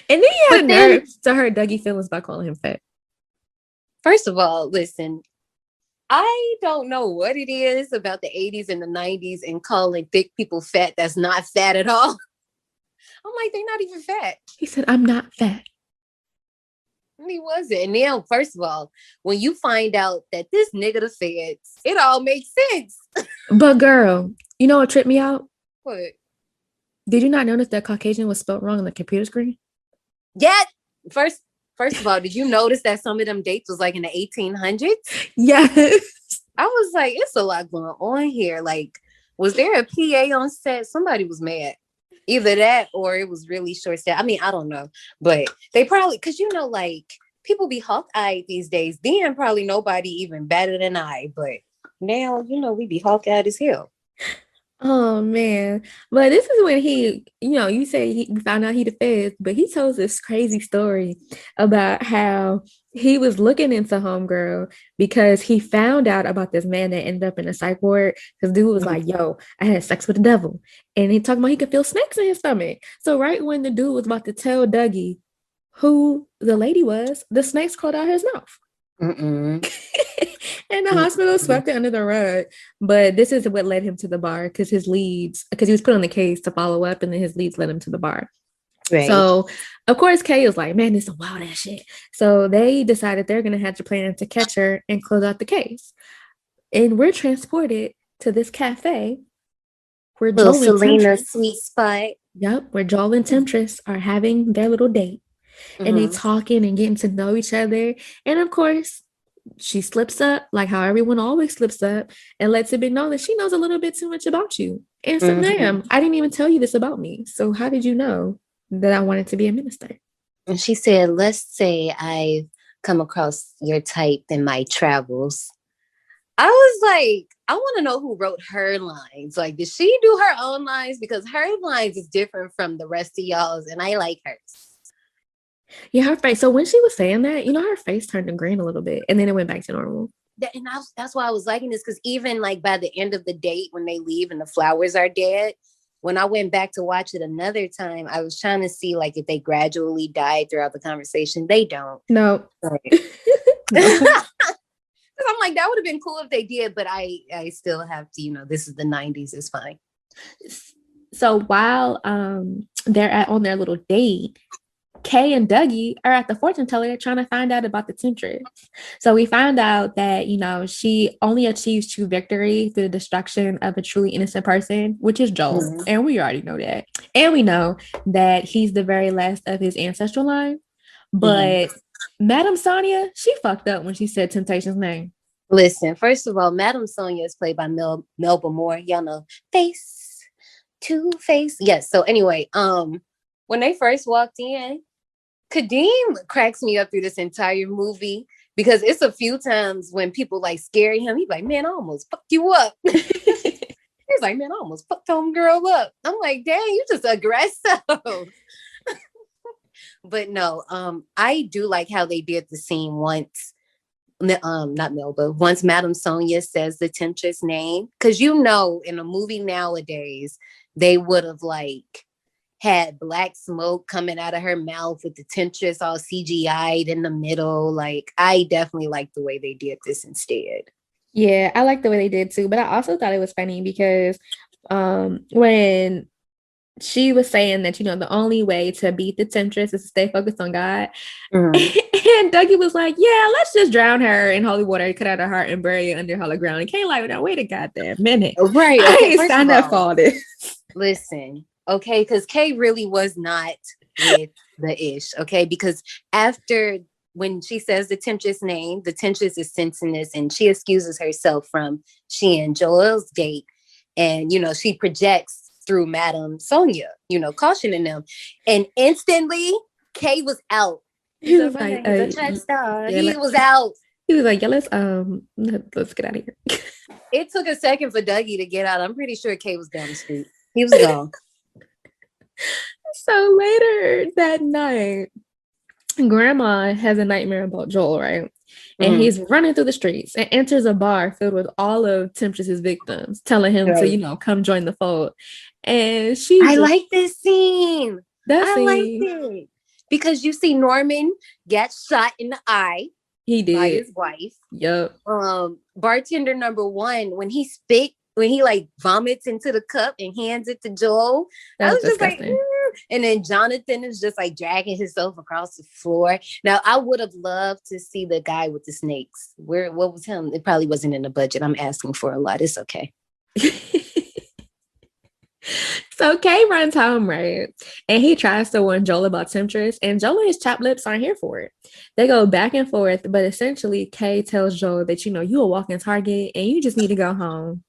And then he had nerve to hurt Dougie feelings by calling him fat. First of all, listen, I don't know what it is about the 80s and the 90s and calling thick people fat that's not fat at all. I'm like, they're not even fat. He said, I'm not fat. He wasn't. And now, first of all, when you find out that this nigga the feds, it all makes sense. But girl, you know what tripped me out? What? Did you not notice that Caucasian was spelled wrong on the computer screen? Yeah. First of all, did you notice that some of them dates was like in the 1800s? Yes. I was like, it's a lot going on here. Like, was there a PA on set? Somebody was mad. Either that or it was really short staff. I mean, I don't know. But they probably, because you know, like, people be hawk-eyed these days. Then probably nobody even better than I. But now, you know, we be hawk-eyed as hell. Oh man. But this is when he, you know, you say he found out he the feds, but he tells this crazy story about how he was looking into Homegirl because he found out about this man that ended up in a psych ward. Because dude was like, yo, I had sex with the devil. And he talking about he could feel snakes in his stomach. So right when the dude was about to tell Dougie who the lady was, the snakes crawled out his mouth. And the hospital swept it under the rug. But this is what led him to the bar because he was put on the case to follow up, and then his leads led him to the bar. Right. So of course Kay was like, man, this is some wild ass shit. So they decided they're gonna have to plan to catch her and close out the case. And we're transported to this cafe where little Selena's sweet spot. Yep, where Joel and Temptress are having their little date. And they talking and getting to know each other. And of course, she slips up like how everyone always slips up and lets it be known that she knows a little bit too much about you. And so, ma'am, I didn't even tell you this about me. So how did you know that I wanted to be a minister? And she said, let's say I've come across your type in my travels. I was like, I want to know who wrote her lines. Like, did she do her own lines? Because her lines is different from the rest of y'all's, and I like hers. Yeah, her face. So when she was saying that, you know, her face turned to green a little bit, and then it went back to normal. That's why I was liking this, because even like by the end of the date, when they leave and the flowers are dead, when I went back to watch it another time, I was trying to see like if they gradually died throughout the conversation. They don't. No. Right. I'm like, that would have been cool if they did, but I still have to, you know, this is the 90s, it's fine. So while they're on their little date, Kay and Dougie are at the fortune teller trying to find out about the temptress. So we found out that, you know, she only achieves true victory through the destruction of a truly innocent person, which is Joel. And we already know that. And we know that he's the very last of his ancestral line. But Madame Sonia, she fucked up when she said Temptation's name. Listen, first of all, Madame Sonia is played by Melba Moore. Y'all know face to face. Yes. So anyway, when they first walked in, Kadeem cracks me up through this entire movie because it's a few times when people like scare him. He's like, man, I almost fucked you up. He's like, man, I almost fucked home girl up. I'm like, dang, you just aggressive. But no, I do like how they did the scene once. Not Melba. Once Madame Sonia says the temptress name, because in a movie nowadays they would have like had black smoke coming out of her mouth with the temptress all CGI'd in the middle. Like, I definitely like the way they did this instead. Yeah, I like the way they did too, but I also thought it was funny because when she was saying that, the only way to beat the temptress is to stay focused on God. And Dougie was like, yeah, let's just drown her in holy water, cut out her heart and bury it under hollow ground. And Kay like, now wait a goddamn minute. Right. Okay, I ain't signed up for all this. Listen, okay, because Kay really was not with the ish, okay? Because when she says the temptress name, the temptress is sensing this and she excuses herself from she and Joel's date. And, she projects through Madame Sonia, cautioning them. And instantly, Kay was out. He was like, he's a track star. He was out. He was like, yeah, let's get out of here. It took a second for Dougie to get out. I'm pretty sure Kay was down the street. He was gone. So later that night, Grandma has a nightmare about Joel, right? And he's running through the streets and enters a bar filled with all of Temptress's victims, telling him to, come join the fold. And I like this scene. I liked it. Because you see Norman get shot in the eye. He did. By his wife. Yep. Bartender number 1, when he like vomits into the cup and hands it to Joel, I was disgusting. Just like, and then Jonathan is just like dragging himself across the floor. Now, I would have loved to see the guy with the snakes. What was him? It probably wasn't in the budget. I'm asking for a lot. It's okay. So Kay runs home, right? And he tries to warn Joel about Temptress, and Joel and his chapped lips aren't here for it. They go back and forth, but essentially Kay tells Joel that, you a walking target and you just need to go home.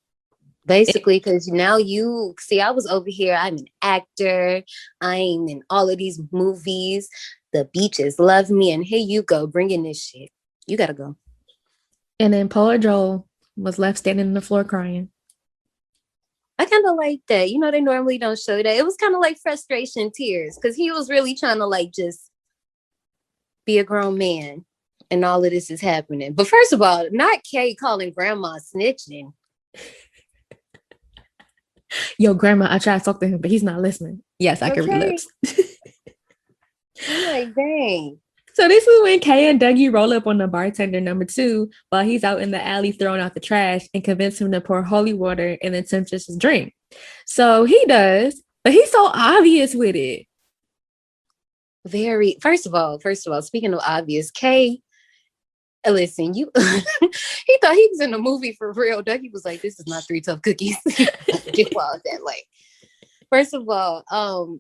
Basically, because now you see, I was over here. I'm an actor. I'm in all of these movies. The beaches love me. And here you go, bringing this shit. You got to go. And then poor Joel was left standing on the floor crying. I kind of like that. They normally don't show that. It was kind of like frustration tears because he was really trying to like just be a grown man and all of this is happening. But first of all, not Kay calling grandma snitching. Yo, Grandma, I tried to talk to him, but he's not listening. Yes, I can read lips. I'm like, dang. So this is when Kay and Dougie roll up on the bartender number 2 while he's out in the alley throwing out the trash and convince him to pour holy water in the Temptress's drink. So he does, but he's so obvious with it. First of all, speaking of obvious, Kay, listen, he thought he was in a movie for real. Dougie was like, this is not 3 Tough Cookies. First of all,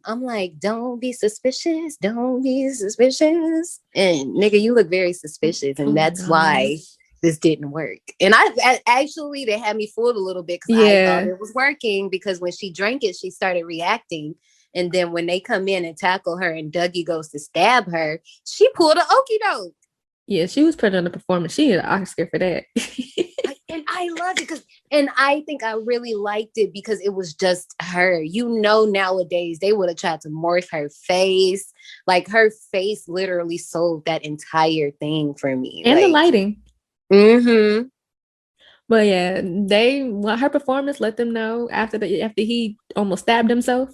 I'm like, don't be suspicious. Don't be suspicious. And nigga, you look very suspicious. And that's why this didn't work. And I actually, they had me fooled a little bit because I thought it was working because when she drank it, she started reacting. And then when they come in and tackle her and Dougie goes to stab her, she pulled an okie doke. Yeah, she was putting on a performance. She had an Oscar for that. And I loved it and I think I really liked it because it was just her. Nowadays they would have tried to morph her face. Like her face literally sold that entire thing for me. And the lighting. Mm-hmm. But yeah, her performance let them know after he almost stabbed himself.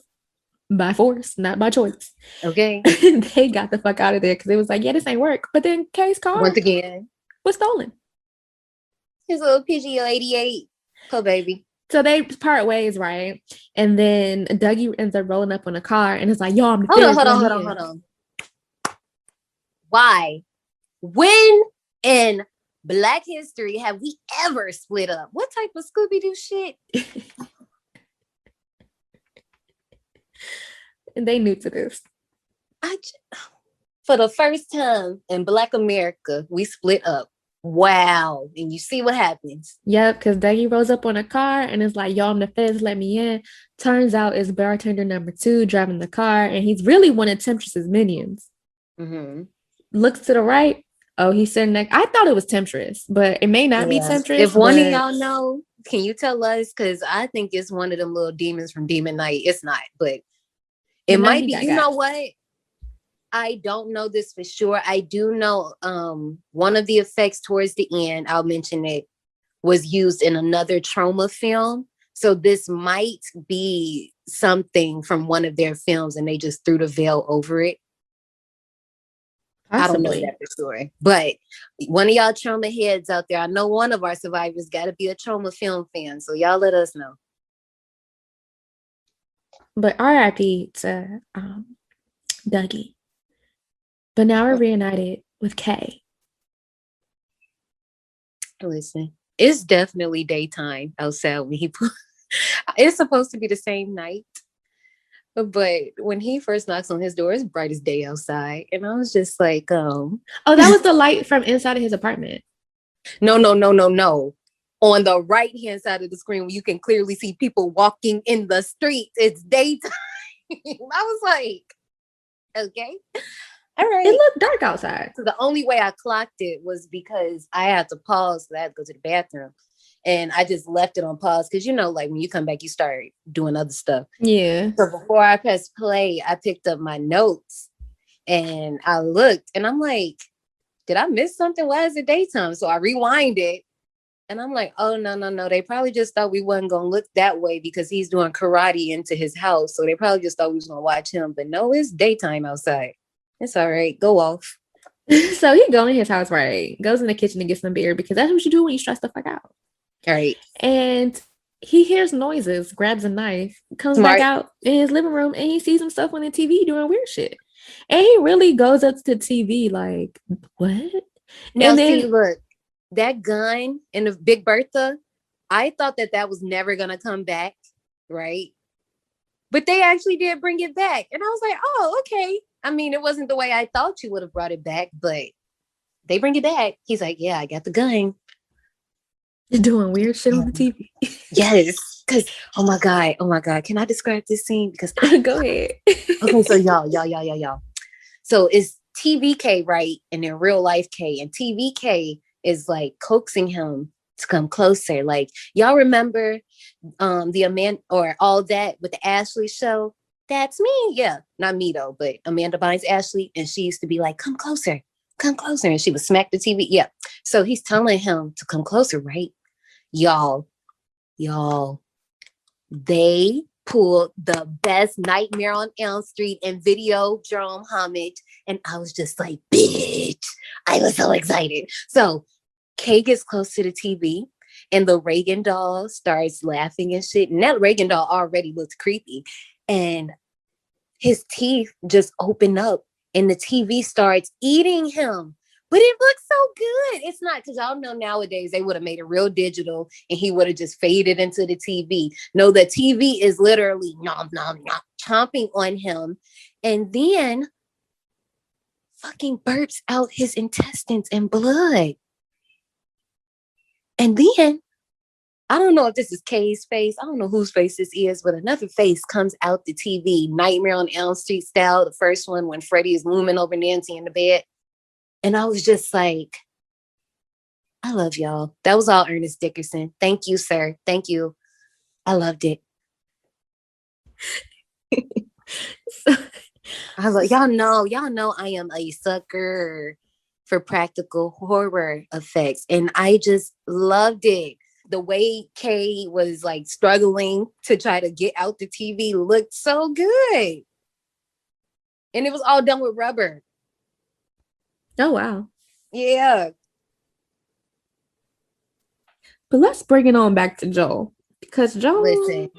By force, not by choice. Okay. They got the fuck out of there because it was like, yeah, this ain't work. But then Kay's car once again was stolen. His little Pidgey 88. Oh, baby. So they part ways, right? And then Dougie ends up rolling up on a car and it's like, yo, I'm the Hold on. Why? When in Black history have we ever split up? What type of Scooby-Doo shit? And they new to this. For the first time in Black America, we split up. Wow. And you see what happens. Yep, because Dougie rolls up on a car and is like, "Y'all, I'm the feds, let me in." Turns out it's bartender number 2 driving the car, and he's really one of Temptress's minions. Mm-hmm. Looks to the right. Oh, he's sitting next. I thought it was Temptress, but it may not be Temptress. If one of y'all know, can you tell us? Because I think it's one of them little demons from Demon Knight. It's not, but it might be. You know what? I don't know this for sure. I do know one of the effects towards the end, I'll mention it, was used in another Trauma film. So this might be something from one of their films and they just threw the veil over it. Possibly. I don't know that for sure. But one of y'all trauma heads out there, I know one of our survivors got to be a Trauma film fan. So y'all let us know. But RIP to Dougie. But now we're reunited with Kay. Listen, it's definitely daytime outside when he put. It's supposed to be the same night, but when he first knocks on his door, it's bright as day outside, and I was just like, oh, that was the light from inside of his apartment. No. On the right hand side of the screen, where you can clearly see people walking in the streets, it's daytime. I was like, okay. All right. It looked dark outside. So the only way I clocked it was because I had to pause, so I had to go to the bathroom. And I just left it on pause because, you know, like when you come back, you start doing other stuff. Yeah. So before I pressed play, I picked up my notes and I looked and I'm like, did I miss something? Why is it daytime? So I rewind it and I'm like, oh, no. They probably just thought we wasn't going to look that way because he's doing karate into his house. So they probably just thought we was going to watch him. But no, it's daytime outside. It's all right. Go off. So he goes in his house, right? Goes in the kitchen to get some beer because that's what you do when you stress the fuck out. All right. And he hears noises, grabs a knife, comes back out in his living room, and he sees himself on the TV doing weird shit. And he really goes up to the TV like, what? Now, see, look, that gun in the Big Bertha, I thought that was never going to come back, right? But they actually did bring it back. And I was like, oh, okay. I mean, it wasn't the way I thought you would have brought it back, but they bring it back. He's like, yeah, I got the gun. You're doing weird shit on the TV. Yes. Because, oh my God. Can I describe this scene? Because go ahead. Okay, so y'all. So it's TVK, right? And then real life K. And TVK is like coaxing him to come closer. Like, y'all remember the Amanda or All That with the Ashley show? That's me. Yeah. Not me though, but Amanda Bynes Ashley. And she used to be like, come closer. And she would smack the TV. Yeah. So he's telling him to come closer, right? Y'all, they pulled the best Nightmare on Elm Street and Videodrome homage. And I was just like, bitch, I was so excited. So Kay gets close to the TV and the Reagan doll starts laughing and shit. And that Reagan doll already looked creepy. And his teeth just open up and the TV starts eating him. But it looks so good. It's not, because y'all know nowadays they would have made it real digital and he would have just faded into the TV. No, the TV is literally nom, chomping on him. And then fucking burps out his intestines and blood. And then, I don't know if this is Kay's face. I don't know whose face this is, but another face comes out the TV, Nightmare on Elm Street style, the first one when Freddy is looming over Nancy in the bed. And I was just like, I love y'all. That was all Ernest Dickerson. Thank you, sir. Thank you. I loved it. I was like, y'all know I am a sucker for practical horror effects. And I just loved it. The way Kay was like struggling to try to get out the TV looked so good. And it was all done with rubber. Oh, wow. Yeah. But let's bring it on back to Joel. Because Joel...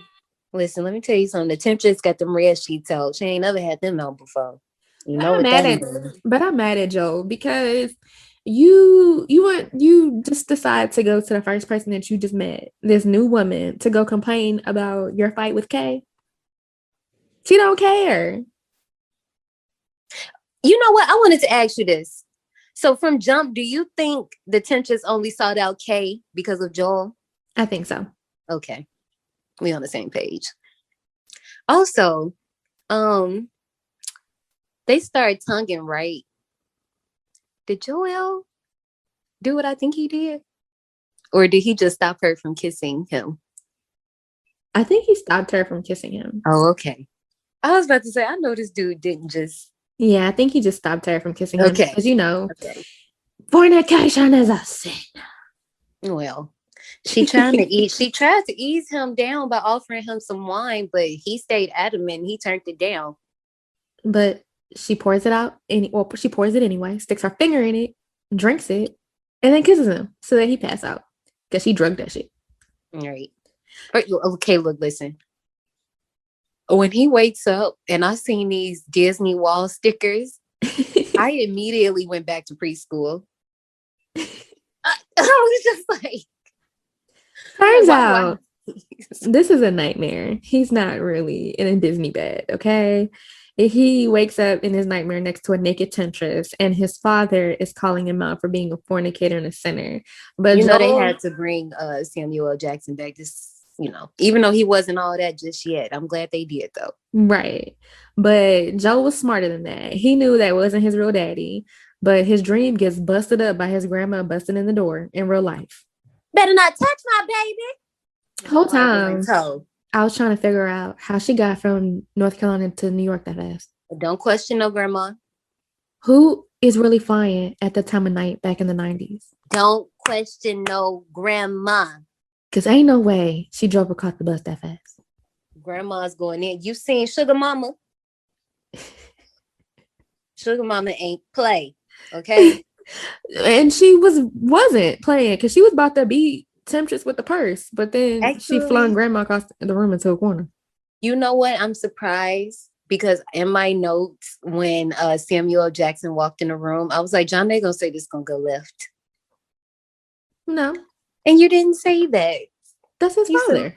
Listen, let me tell you something. The Temptress got them red sheets out. She ain't never had them on before. You know what that means. But I'm mad at Joel because you just decide to go to the first person that you just met, this new woman, to go complain about your fight with Kay. She don't care. You know what? I wanted to ask you this. So from jump, do you think the Temptress only sought out Kay because of Joel? I think so. Okay. We on the same page. Also, they started tonguing, right? Did Joel do what I think he did? Or did he just stop her from kissing him? I think he stopped her from kissing him. Oh, okay. I was about to say, I know this dude didn't just... Yeah, I think he just stopped her from kissing him. Okay. Because, fornication is a sin. Well, she tried to ease him down by offering him some wine, but he stayed adamant. He turned it down. But she pours it out, she pours it anyway, sticks her finger in it, drinks it, and then kisses him so that he pass out. Because she drugged that shit. All right. Okay, look, listen. When he wakes up and I seen these Disney wall stickers, I immediately went back to preschool. I was just like... Turns out, this is a nightmare. He's not really in a Disney bed, okay? He wakes up in his nightmare next to a naked Temptress, and his father is calling him out for being a fornicator and a sinner. But Joel, they had to bring Samuel L. Jackson back, just, even though he wasn't all that just yet. I'm glad they did, though. Right. But Joel was smarter than that. He knew that wasn't his real daddy, but his dream gets busted up by his grandma busting in the door in real life. Better not touch my baby. Whole time, I was trying to figure out how she got from North Carolina to New York that fast. Don't question no grandma. Who is really flying at that time of night back in the 90s? Don't question no grandma. Because ain't no way she drove across the bus that fast. Grandma's going in. You seen Sugar Mama? Sugar Mama ain't play, okay? And she wasn't playing because she was about to be Temptress with the purse, but then she flung grandma across the room into a corner. You know what? I'm surprised because in my notes, when Samuel L. Jackson walked in the room, I was like, John, they gonna say this gonna go left. No. And you didn't say that. That's his father.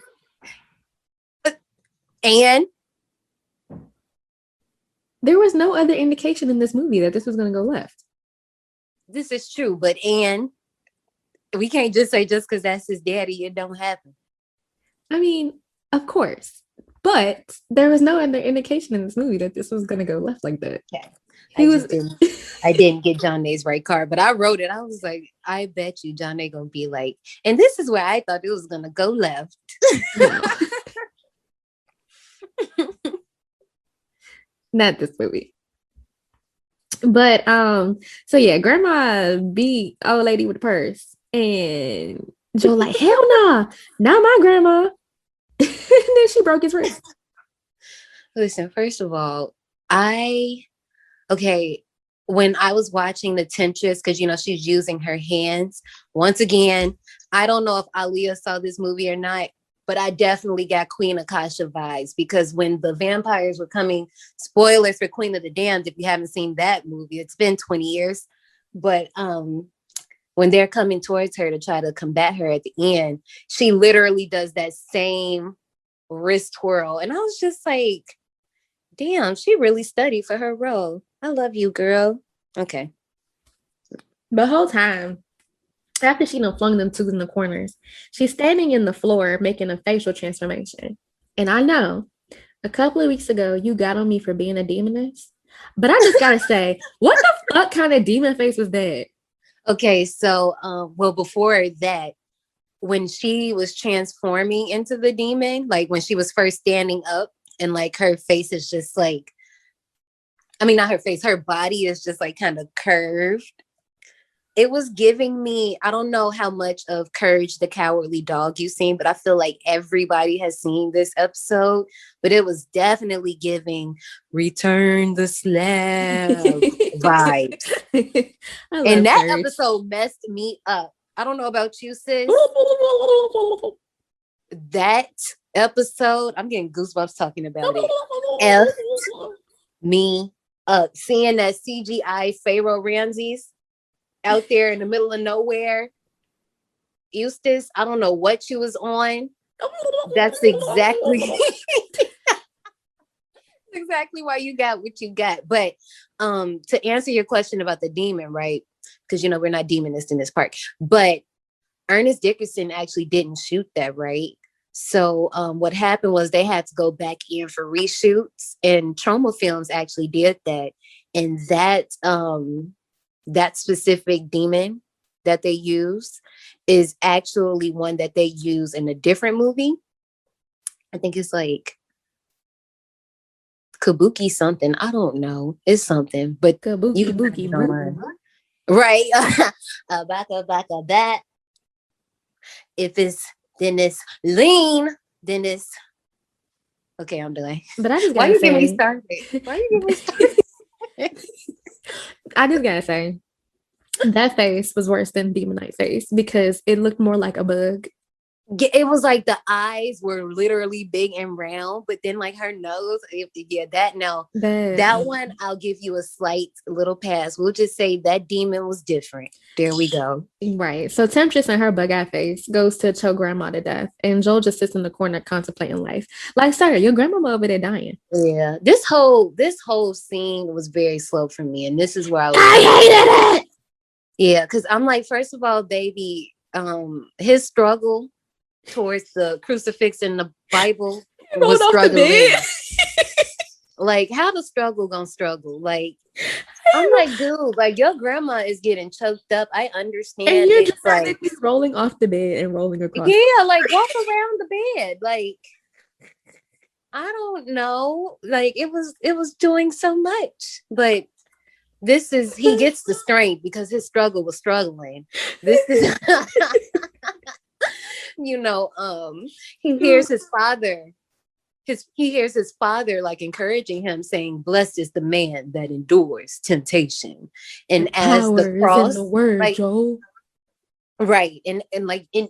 And there was no other indication in this movie that this was gonna go left. This is true, but we can't just say just because that's his daddy, it don't happen. I mean, of course. But there was no other indication in this movie that this was going to go left like that. Okay. I didn't get John Nay's right card, but I wrote it. I was like, I bet you John Nay going to be like, and this is where I thought it was going to go left. Not this movie. But, so yeah, grandma beat old lady with the purse. And Joe like, hell nah, not my grandma. And then she broke his wrist. Listen, first of all, when I was watching the Temptress, because she's using her hands. Once again, I don't know if Aaliyah saw this movie or not, but I definitely got Queen Akasha vibes because when the vampires were coming, spoilers for Queen of the Damned, if you haven't seen that movie, it's been 20 years. But when they're coming towards her to try to combat her at the end, she literally does that same wrist twirl. And I was just like, damn, she really studied for her role. I love you, girl. Okay. The whole time, after she flung them two in the corners, she's standing in the floor making a facial transformation. And I know a couple of weeks ago, you got on me for being a demoness. But I just got to say, what the fuck kind of demon face was that? Okay, so, before that, when she was transforming into the demon, like when she was first standing up and like her face is just like, not her face, her body is just like kind of curved. It was giving me, I don't know how much of Courage the Cowardly Dog you've seen, but I feel like everybody has seen this episode, but it was definitely giving Return the Slab vibes. And that Courage. Episode messed me up. I don't know about you, sis. That episode, I'm getting goosebumps talking about it. Effed me up. Seeing that CGI Pharaoh Ramses out there in the middle of nowhere. Eustace, I don't know what you was on. That's exactly exactly why you got what you got. But to answer your question about the demon, right? because we're not demonists in this part. But Ernest Dickerson actually didn't shoot that, right? So what happened was they had to go back in for reshoots, and Trauma Films actually did that. And that specific demon that they use is actually one that they use in a different movie. I think it's like Kabuki something. I don't know. It's something, but Kabuki, you can Buki, Boo. right. Baka, that. If it's then it's lean, then it's okay. I'm done. But I just Why gotta you get me say, started? Why you get me started? I just gotta say, that face was worse than Demonite face because it looked more like a bug. It was like the eyes were literally big and round, but then like her nose, that one I'll give you a slight little pass. We'll just say that demon was different. There we go. Right. So Temptress and her bug-eyed face goes to choke grandma to death, and Joel just sits in the corner contemplating life. Like, sir, your grandmama over there dying. Yeah, this whole scene was very slow for me, and this is where I hated it. Yeah, because I'm like, first of all, baby, his struggle towards the crucifix in the Bible was struggling. Like, how the struggle gonna struggle? Like, I'm like, dude, like your grandma is getting choked up. I understand. And you're just like rolling off the bed and rolling across. Yeah, like walk around the bed. Like, I don't know. Like it was doing so much, but he gets the strength because his struggle was struggling. This is he hears his father like encouraging him, saying, blessed is the man that endures temptation. And as the cross in the word, like, Joel. Right. And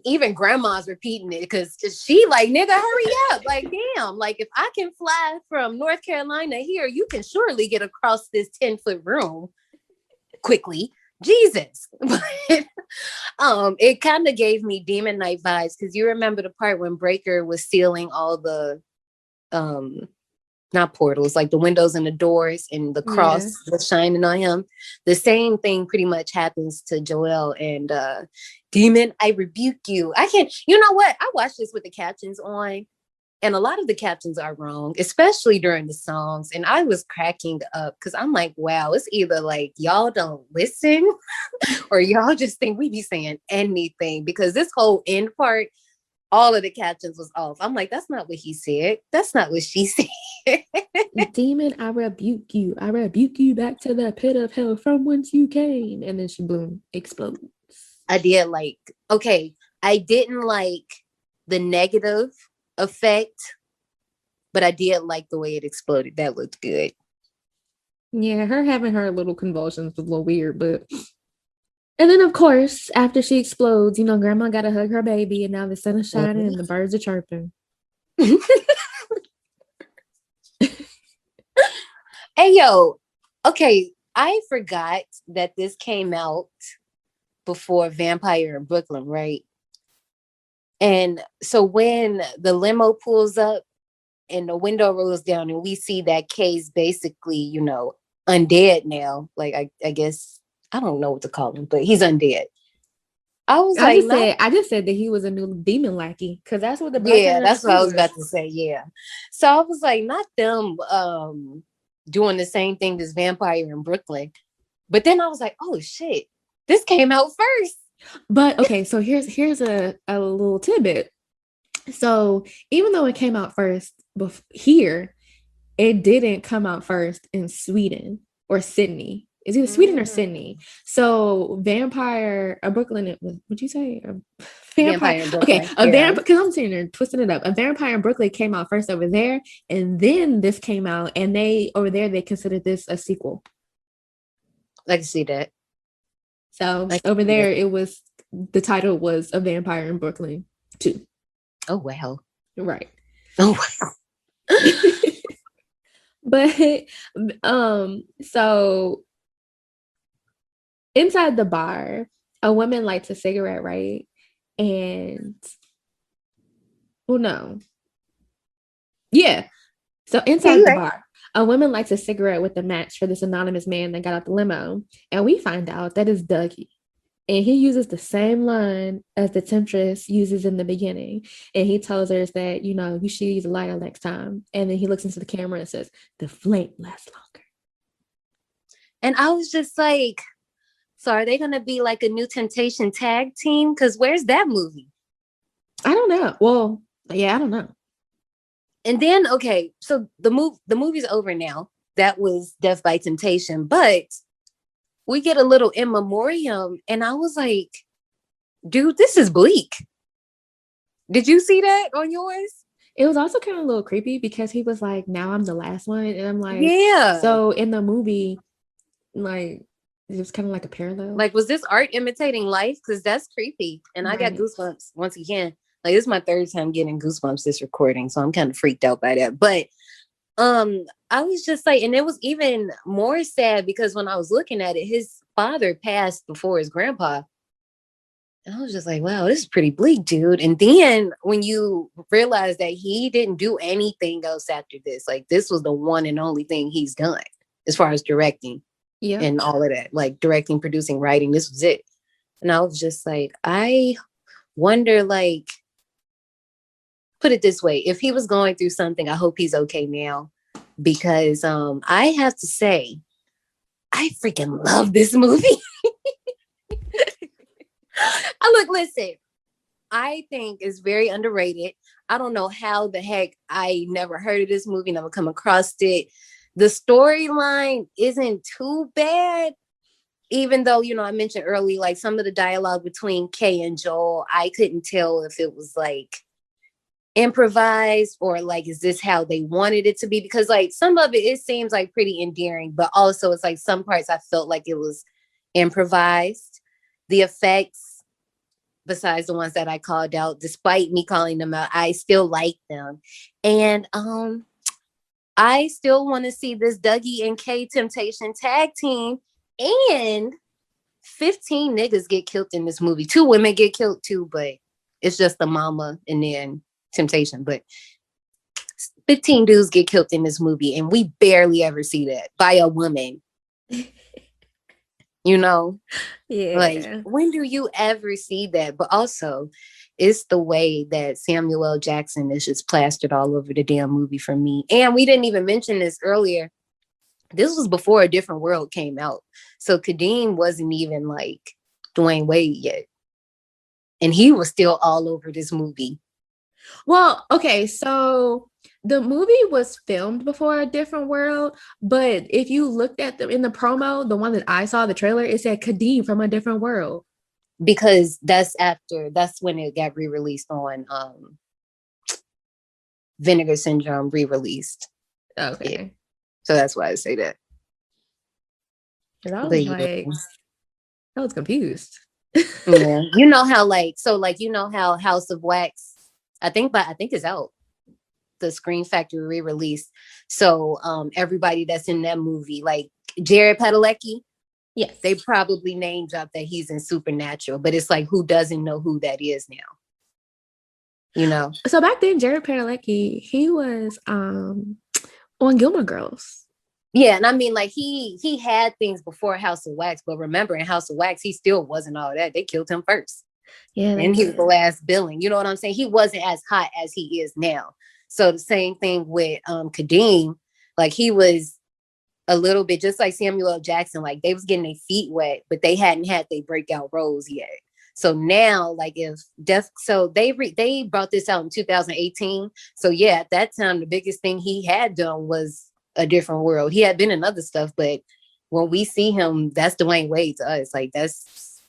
even grandma's repeating it because she like, nigga, hurry up. Like, damn, like if I can fly from North Carolina here, you can surely get across this 10-foot room quickly. Jesus. But it kind of gave me Demon Knight vibes because you remember the part when Breaker was sealing all the not portals, like the windows and the doors, and the cross was shining on him. The same thing pretty much happens to Joel and Demon, I rebuke you. I can't, you know what? I watched this with the captions on, and a lot of the captions are wrong, especially during the songs. And I was cracking up because I'm like, wow, it's either like y'all don't listen or y'all just think we be saying anything, because this whole end part, all of the captions was off. I'm like, that's not what he said. That's not what she said. Demon, I rebuke you. I rebuke you back to the pit of hell from whence you came. And then she explodes. I did like, okay, I didn't like the negative effect, but I did like the way it exploded. That looked good. Yeah, her having her little convulsions was a little weird, but... And then, of course, after she explodes, grandma got to hug her baby, and now the sun is shining and the birds are chirping. Hey, yo. Okay, I forgot that this came out before Vampire in Brooklyn, right? And so when the limo pulls up and the window rolls down and we see that Kay's basically, undead now, like I guess... I don't know what to call him, but he's undead. I just said that he was a new demon lackey because that's what the that's what I was about to say. Yeah, so I was like, not them doing the same thing as Vampire in Brooklyn, but then I was like, oh shit, this came out first. But okay, so here's a little tidbit. So even though it came out first here, it didn't come out first in Sweden or Sydney. Is either Sweden or Sydney. So Vampire Brooklyn, would you say? Vampire Brooklyn. Okay, because I'm sitting there twisting it up. A Vampire in Brooklyn came out first over there, and then this came out, and they considered this a sequel. I can see that. So over there, it was, the title was A Vampire in Brooklyn 2. Oh, wow. Right. Oh, wow. But, so... inside the bar, a woman lights a cigarette, right? And, well, no. Yeah. So inside the bar, A woman lights a cigarette with a match for this anonymous man that got out the limo. And we find out that is Dougie. And he uses the same line as the temptress uses in the beginning. And he tells her that, you should use a lighter next time. And then he looks into the camera and says, the flame lasts longer. And I was just like, so are they going to be like a New Temptation tag team? Because where's that movie? I don't know. Well, yeah, I don't know. And then, okay, so the movie's over now. That was Death by Temptation. But we get a little in memoriam. And I was like, dude, this is bleak. Did you see that on yours? It was also kind of a little creepy because he was like, now I'm the last one. And I'm like, yeah. So in the movie, like, it was kind of like a parallel. Like, was this art imitating life? Because that's creepy. And right. I got goosebumps once again. Like, this is my third time getting goosebumps this recording. So I'm kind of freaked out by that. But I was just like, and it was even more sad because when I was looking at it, his father passed before his grandpa. And I was just like, wow, this is pretty bleak, dude. And then when you realize that he didn't do anything else after this, like this was the one and only thing he's done as far as directing and all of that, like directing, producing, writing, this was it. And I was just like, I wonder, like, put it this way, if he was going through something, I hope he's okay now, because I have to say, I freaking love this movie. Listen, I think it's very underrated. I don't know how the heck I never heard of this movie, never come across it. The storyline isn't too bad, even though, I mentioned earlier, like some of the dialogue between Kay and Joel, I couldn't tell if it was like improvised or like, is this how they wanted it to be? Because like some of it seems like pretty endearing, but also it's like some parts I felt like it was improvised. The effects, besides the ones that I called out, despite me calling them out, I still like them. And I still want to see this Dougie and Kay Temptation tag team. And 15 niggas get killed in this movie. 2 women get killed too, but it's just the mama and then Temptation. But 15 dudes get killed in this movie, and we barely ever see that by a woman. Yeah. Like, when do you ever see that? But also, it's the way that Samuel L. Jackson is just plastered all over the damn movie for me. And we didn't even mention this earlier. This was before A Different World came out. So Kadeem wasn't even like Dwayne Wade yet. And he was still all over this movie. Well, okay, so the movie was filmed before A Different World, but if you looked at in the promo, the one that I saw, the trailer, it said Kadeem from A Different World. Because that's when it got re-released on Vinegar Syndrome re-released. Okay. Yeah. So that's why I say that. I was like, I was confused. Yeah. You know how how House of Wax, I think it's out. The Screen Factory re-release. So everybody that's in that movie, like Jared Padalecki, yes, they probably name dropped that he's in Supernatural, but it's like, who doesn't know who that is now? So back then, Jared Padalecki, he was on Gilmore Girls. Yeah, and I mean, like he had things before House of Wax, but remember, in House of Wax, he still wasn't all that. They killed him first. Yeah, and he was the last billing. You know what I'm saying? He wasn't as hot as he is now. So the same thing with Kadeem, like he was a little bit just like Samuel L. Jackson, like they was getting their feet wet, but they hadn't had their breakout roles yet. So now, like they brought this out in 2018. So yeah, at that time, the biggest thing he had done was A Different World. He had been in other stuff, but when we see him, that's Dwayne Wade to us. Like that's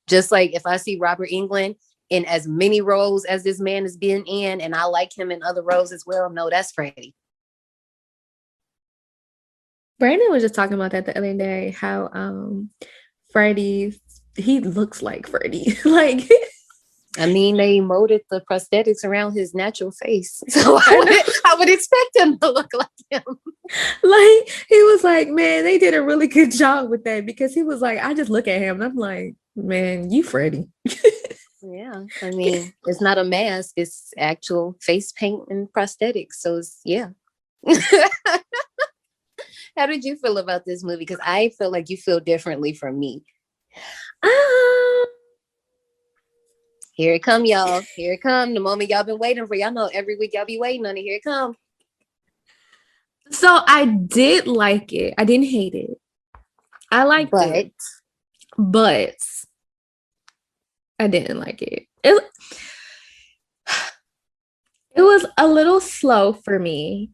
just like if I see Robert Englund in as many roles as this man has been in, and I like him in other roles as well. No, that's Freddie. Brandon was just talking about that the other day, how Freddie, he looks like Freddie. Like, I mean, they molded the prosthetics around his natural face. So I would expect him to look like him. Like, he was like, man, they did a really good job with that, because he was like, I just look at him and I'm like, man, you Freddie. Yeah, I mean, it's not a mask, it's actual face paint and prosthetics. So it's, yeah. How did you feel about this movie? Because I feel like you feel differently from me. Here it come, y'all. Here it come. The moment y'all been waiting for. Y'all know every week y'all be waiting on it. Here it come. So I did like it. I didn't hate it. I liked it. But I didn't like it. It was a little slow for me.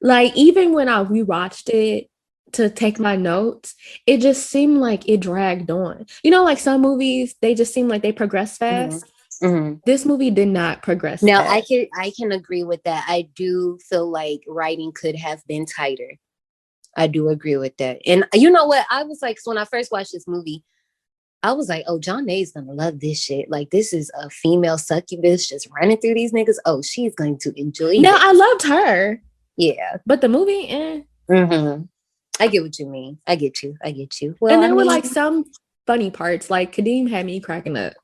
Like, even when I rewatched it to take my notes, it just seemed like it dragged on. You know, like some movies, they just seem like they progress fast. This movie did not progress now fast. I can agree with that. I do feel like writing could have been tighter. I do agree with that. And you know what? I was like, so when I first watched this movie, I was like, oh, John May's gonna love this shit. Like, this is a female succubus just running through these niggas. Oh, she's going to enjoy it. No, I loved her. Yeah. But the movie, I get what you mean. I get you. Well, and there were like some funny parts. Like, Kadeem had me cracking up.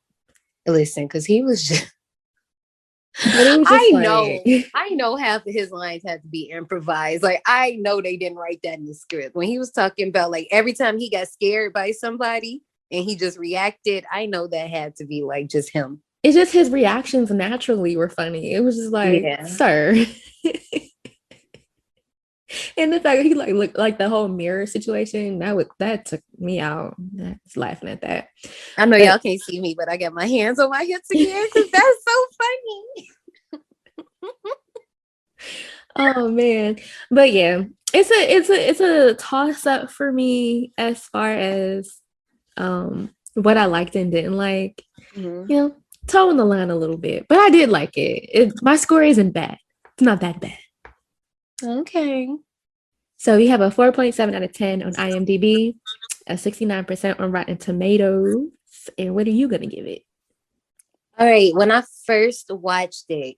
Listen, because he was just... I know half of his lines had to be improvised. Like, I know they didn't write that in the script. When he was talking about, like, every time he got scared by somebody and he just reacted, I know that had to be, like, just him. It's just his reactions naturally were funny. It was just like, sir. And the fact that he like looked like the whole mirror situation, that took me out. I was laughing at that. I know y'all can't see me, but I got my hands on my hips again because that's so funny. Oh man. But yeah, it's a toss up for me as far as what I liked and didn't like. You know, towing the line a little bit. But I did like it. My score isn't bad. It's not that bad. Okay. So we have a 4.7 out of 10 on IMDb, a 69% on Rotten Tomatoes. And what are you going to give it? All right. When I first watched it,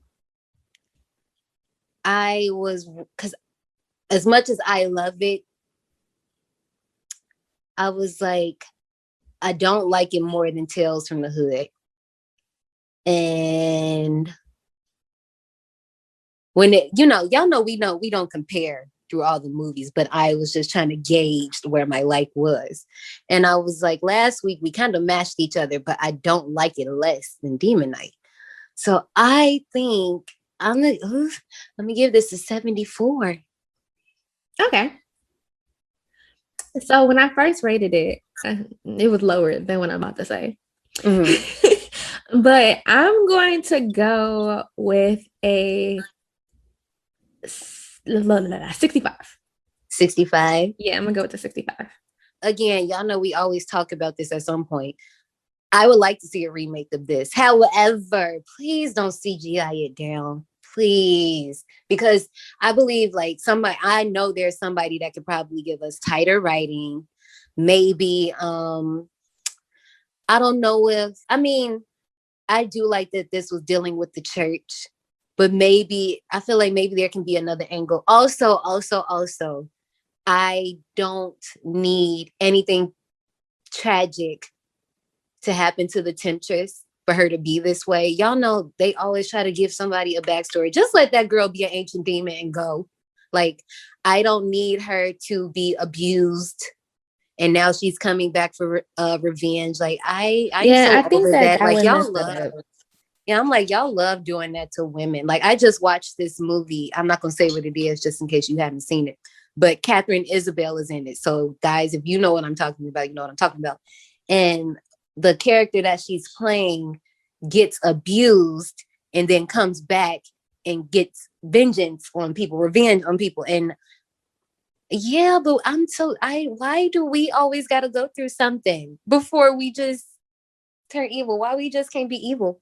because as much as I love it, I was like, I don't like it more than Tales from the Hood. And when it, y'all know we don't compare through all the movies, but I was just trying to gauge where my like was. And I was like, last week we kind of matched each other, but I don't like it less than Demon Knight. So I think let me give this a 74. Okay. So when I first rated it, it was lower than what I'm about to say. But I'm going to go with a 65. 65? Yeah, I'm gonna go with the 65. Again, y'all know we always talk about this at some point. I would like to see a remake of this. However, please don't CGI it down. Please. Because I believe I know there's somebody that could probably give us tighter writing. Maybe, I don't know I do like that this was dealing with the church. But maybe, I feel like maybe there can be another angle. Also, I don't need anything tragic to happen to the Temptress for her to be this way. Y'all know they always try to give somebody a backstory. Just let that girl be an ancient demon and go. Like, I don't need her to be abused and now she's coming back for revenge. Like, I think that. Like, y'all love. Yeah, I'm like, y'all love doing that to women. Like, I just watched this movie. I'm not going to say what it is just in case you haven't seen it. But Catherine Isabel is in it. So, guys, if you know what I'm talking about, you know what I'm talking about. And the character that she's playing gets abused and then comes back and gets vengeance on people, revenge on people. And yeah, but why do we always got to go through something before we just turn evil? Why we just can't be evil?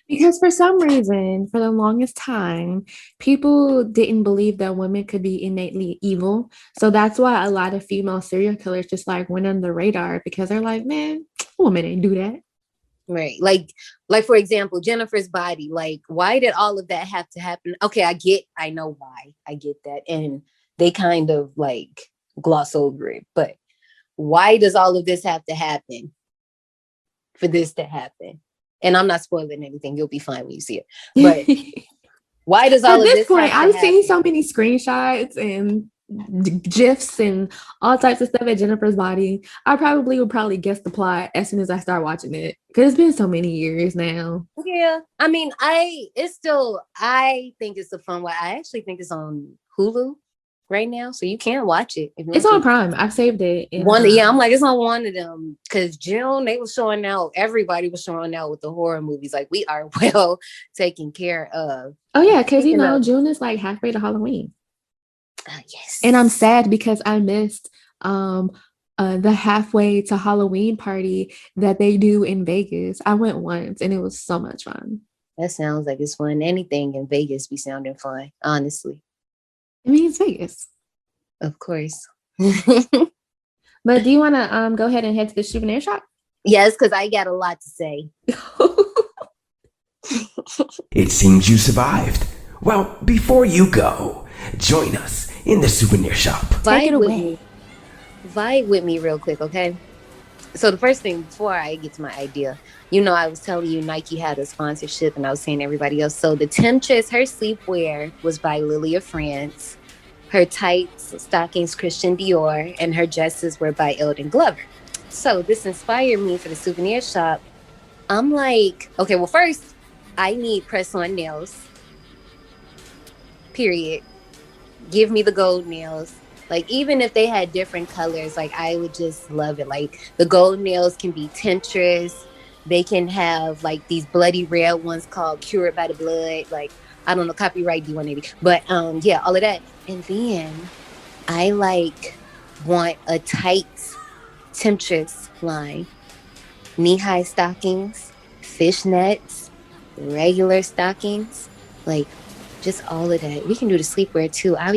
Because for some reason, for the longest time, people didn't believe that women could be innately evil. So that's why a lot of female serial killers just like went under the radar because they're like, man, women ain't do that. Right. Like for example, Jennifer's Body. Like, why did all of that have to happen? Okay, I know why. I get that. And they kind of like gloss over it. But why does all of this have to happen for this to happen? And I'm not spoiling anything. You'll be fine when you see it. But Why does all at of this this point? have to I've seen happen? so many screenshots and gifs and all types of stuff at Jennifer's body. I would guess the plot as soon as I start watching it because it's been so many years now. Yeah, I mean, I think it's a fun one. I actually think it's on Hulu right now, so you can watch it if you It's want on to. Prime. I've saved it. I'm like, it's on one of them because June they was showing out. Everybody was showing out with the horror movies. Like, we are well taken care of. Oh yeah, because June is like halfway to Halloween. Yes, and I'm sad because I missed the halfway to Halloween party that they do in Vegas. I went once and it was so much fun. That sounds like it's fun. Anything in Vegas be sounding fun, honestly. I mean, it's Vegas. Of course. But do you want to go ahead and head to the souvenir shop? Yes, because I got a lot to say. It seems you survived. Well, before you go, join us in the souvenir shop. Take it away. Vibe with me real quick, okay? So the first thing, before I get to my idea, I was telling you Nike had a sponsorship and I was saying everybody else. So the Temptress, her sleepwear was by Lily of France. Her tights, stockings, Christian Dior, and her dresses were by Eldon Glover. So this inspired me for the souvenir shop. I'm like, okay, well, first, I need press-on nails. Period. Give me the gold nails. Like, even if they had different colors, like, I would just love it. Like, the gold nails can be Temptress. They can have, like, these bloody red ones called Cured by the Blood. Like, I don't know, copyright D180. But, yeah, all of that. And then I, want a tight Temptress line. Knee-high stockings, fishnets, regular stockings. Like, just all of that. We can do the sleepwear, too. I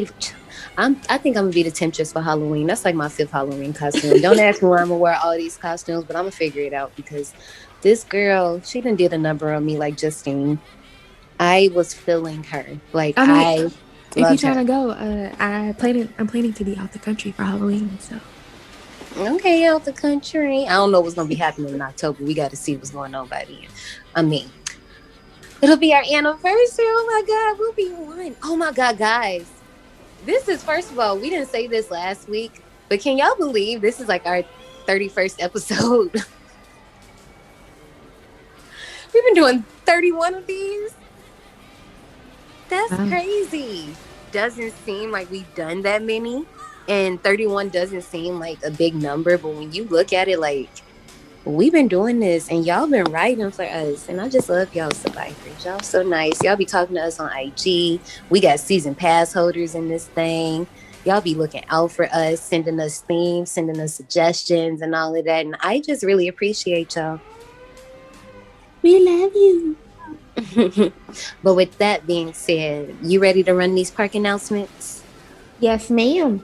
think I'm gonna be the Temptress for Halloween. That's like my 5th Halloween costume. Don't ask me why I'm gonna wear all these costumes, but I'm gonna figure it out because this girl, she done did a number on me like Justine. I was feeling her. Like, if you're trying to go, I'm planning to be out the country for Halloween. So okay, out the country. I don't know what's gonna be happening in October. We got to see what's going on by then. I mean, it'll be our anniversary. Oh my God, we'll be one. Oh my God, guys. This is, first of all, we didn't say this last week, but can y'all believe this is like our 31st episode? We've been doing 31 of these. That's crazy. Doesn't seem like we've done that many. And 31 doesn't seem like a big number, but when you look at it, like, we've been doing this and y'all been writing for us. And I just love y'all survivors. Y'all so nice. Y'all be talking to us on IG. We got season pass holders in this thing. Y'all be looking out for us, sending us themes, sending us suggestions and all of that. And I just really appreciate y'all. We love you. But with that being said, you ready to run these park announcements? Yes, ma'am.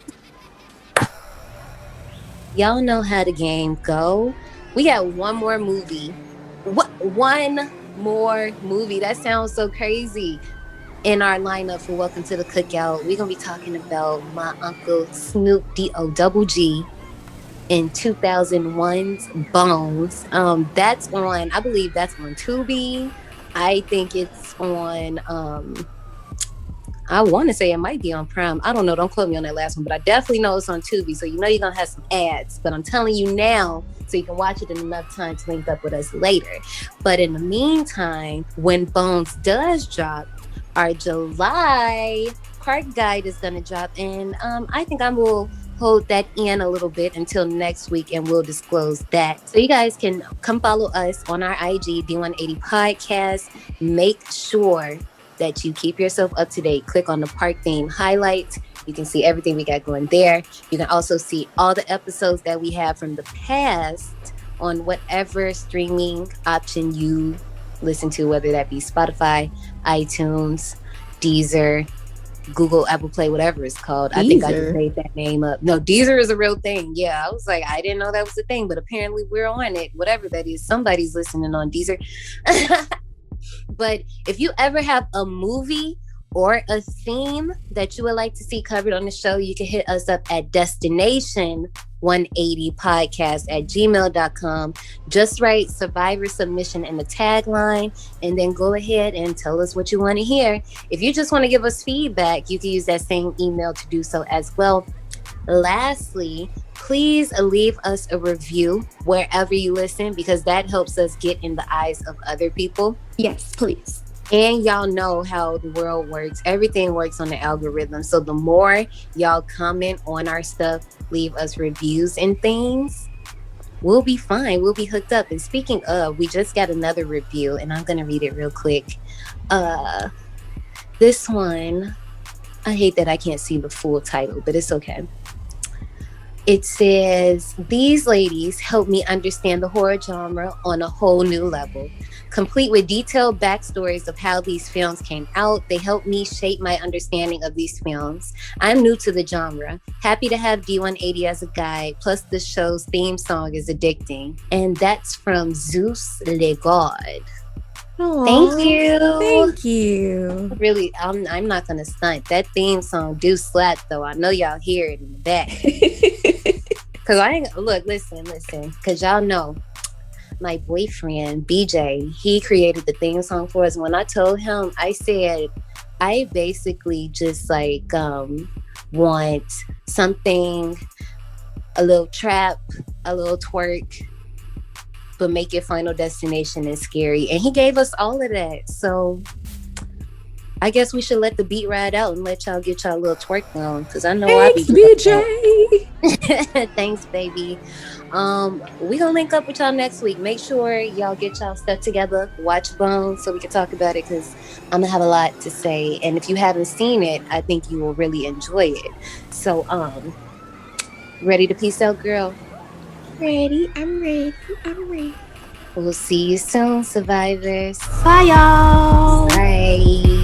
Y'all know how the game go. We got one more movie. What? One more movie? That sounds so crazy. In our lineup for Welcome to the Cookout, we're going to be talking about my uncle Snoop D-O-double-G in 2001's Bones. That's on, I believe that's on Tubi. I think it's on, I want to say it might be on Prime. I don't know. Don't quote me on that last one, but I definitely know it's on Tubi. So you're going to have some ads, but I'm telling you now so you can watch it in enough time to link up with us later. But in the meantime, when Bones does drop, our July park guide is going to drop. And I think I will hold that in a little bit until next week and we'll disclose that. So you guys can come follow us on our IG, D180 Podcast. Make sure that you keep yourself up to date. Click on the park theme highlights. You can see everything we got going there. You can also see all the episodes that we have from the past on whatever streaming option you listen to, whether that be Spotify, iTunes, Deezer, Google, Apple Play, whatever it's called. Deezer. I think I just made that name up. No, Deezer is a real thing. Yeah, I was like, I didn't know that was a thing, but apparently we're on it. Whatever that is, somebody's listening on Deezer. But if you ever have a movie or a theme that you would like to see covered on the show, you can hit us up at Destination 180podcast@gmail.com. Just write survivor submission in the tagline and then go ahead and tell us what you want to hear. If you just want to give us feedback, you can use that same email to do so as well. Lastly, please leave us a review wherever you listen, because that helps us get in the eyes of other people. Yes, please. And y'all know how the world works. Everything works on the algorithm. So the more y'all comment on our stuff, leave us reviews and things, we'll be fine. We'll be hooked up. And speaking of, we just got another review, and I'm going to read it real quick. This one, I hate that I can't see the full title, but it's okay. It says, "These ladies help me understand the horror genre on a whole new level. Complete with detailed backstories of how these films came out, they help me shape my understanding of these films. I'm new to the genre. Happy to have D180 as a guide, plus the show's theme song is addicting." And that's from Zeus Le God. Aww, thank you. Thank you. Really, I'm not gonna stunt. That theme song do slap though. I know y'all hear it in the back. Cause I ain't listen. Cause y'all know my boyfriend BJ, he created the theme song for us. When I told him, I said, I basically just like want something, a little trap, a little twerk, but make it Final Destination and scary. And he gave us all of that. So I guess we should let the beat ride out and let y'all get y'all little twerk on, because I know I'll be BJ. Thanks, baby. We gonna link up with y'all next week. Make sure y'all get y'all stuff together, watch Bones so we can talk about it, because I'm gonna have a lot to say. And if you haven't seen it, I think you will really enjoy it. So ready to peace out, girl? I'm ready. We'll see you soon, survivors. Bye, y'all. Bye.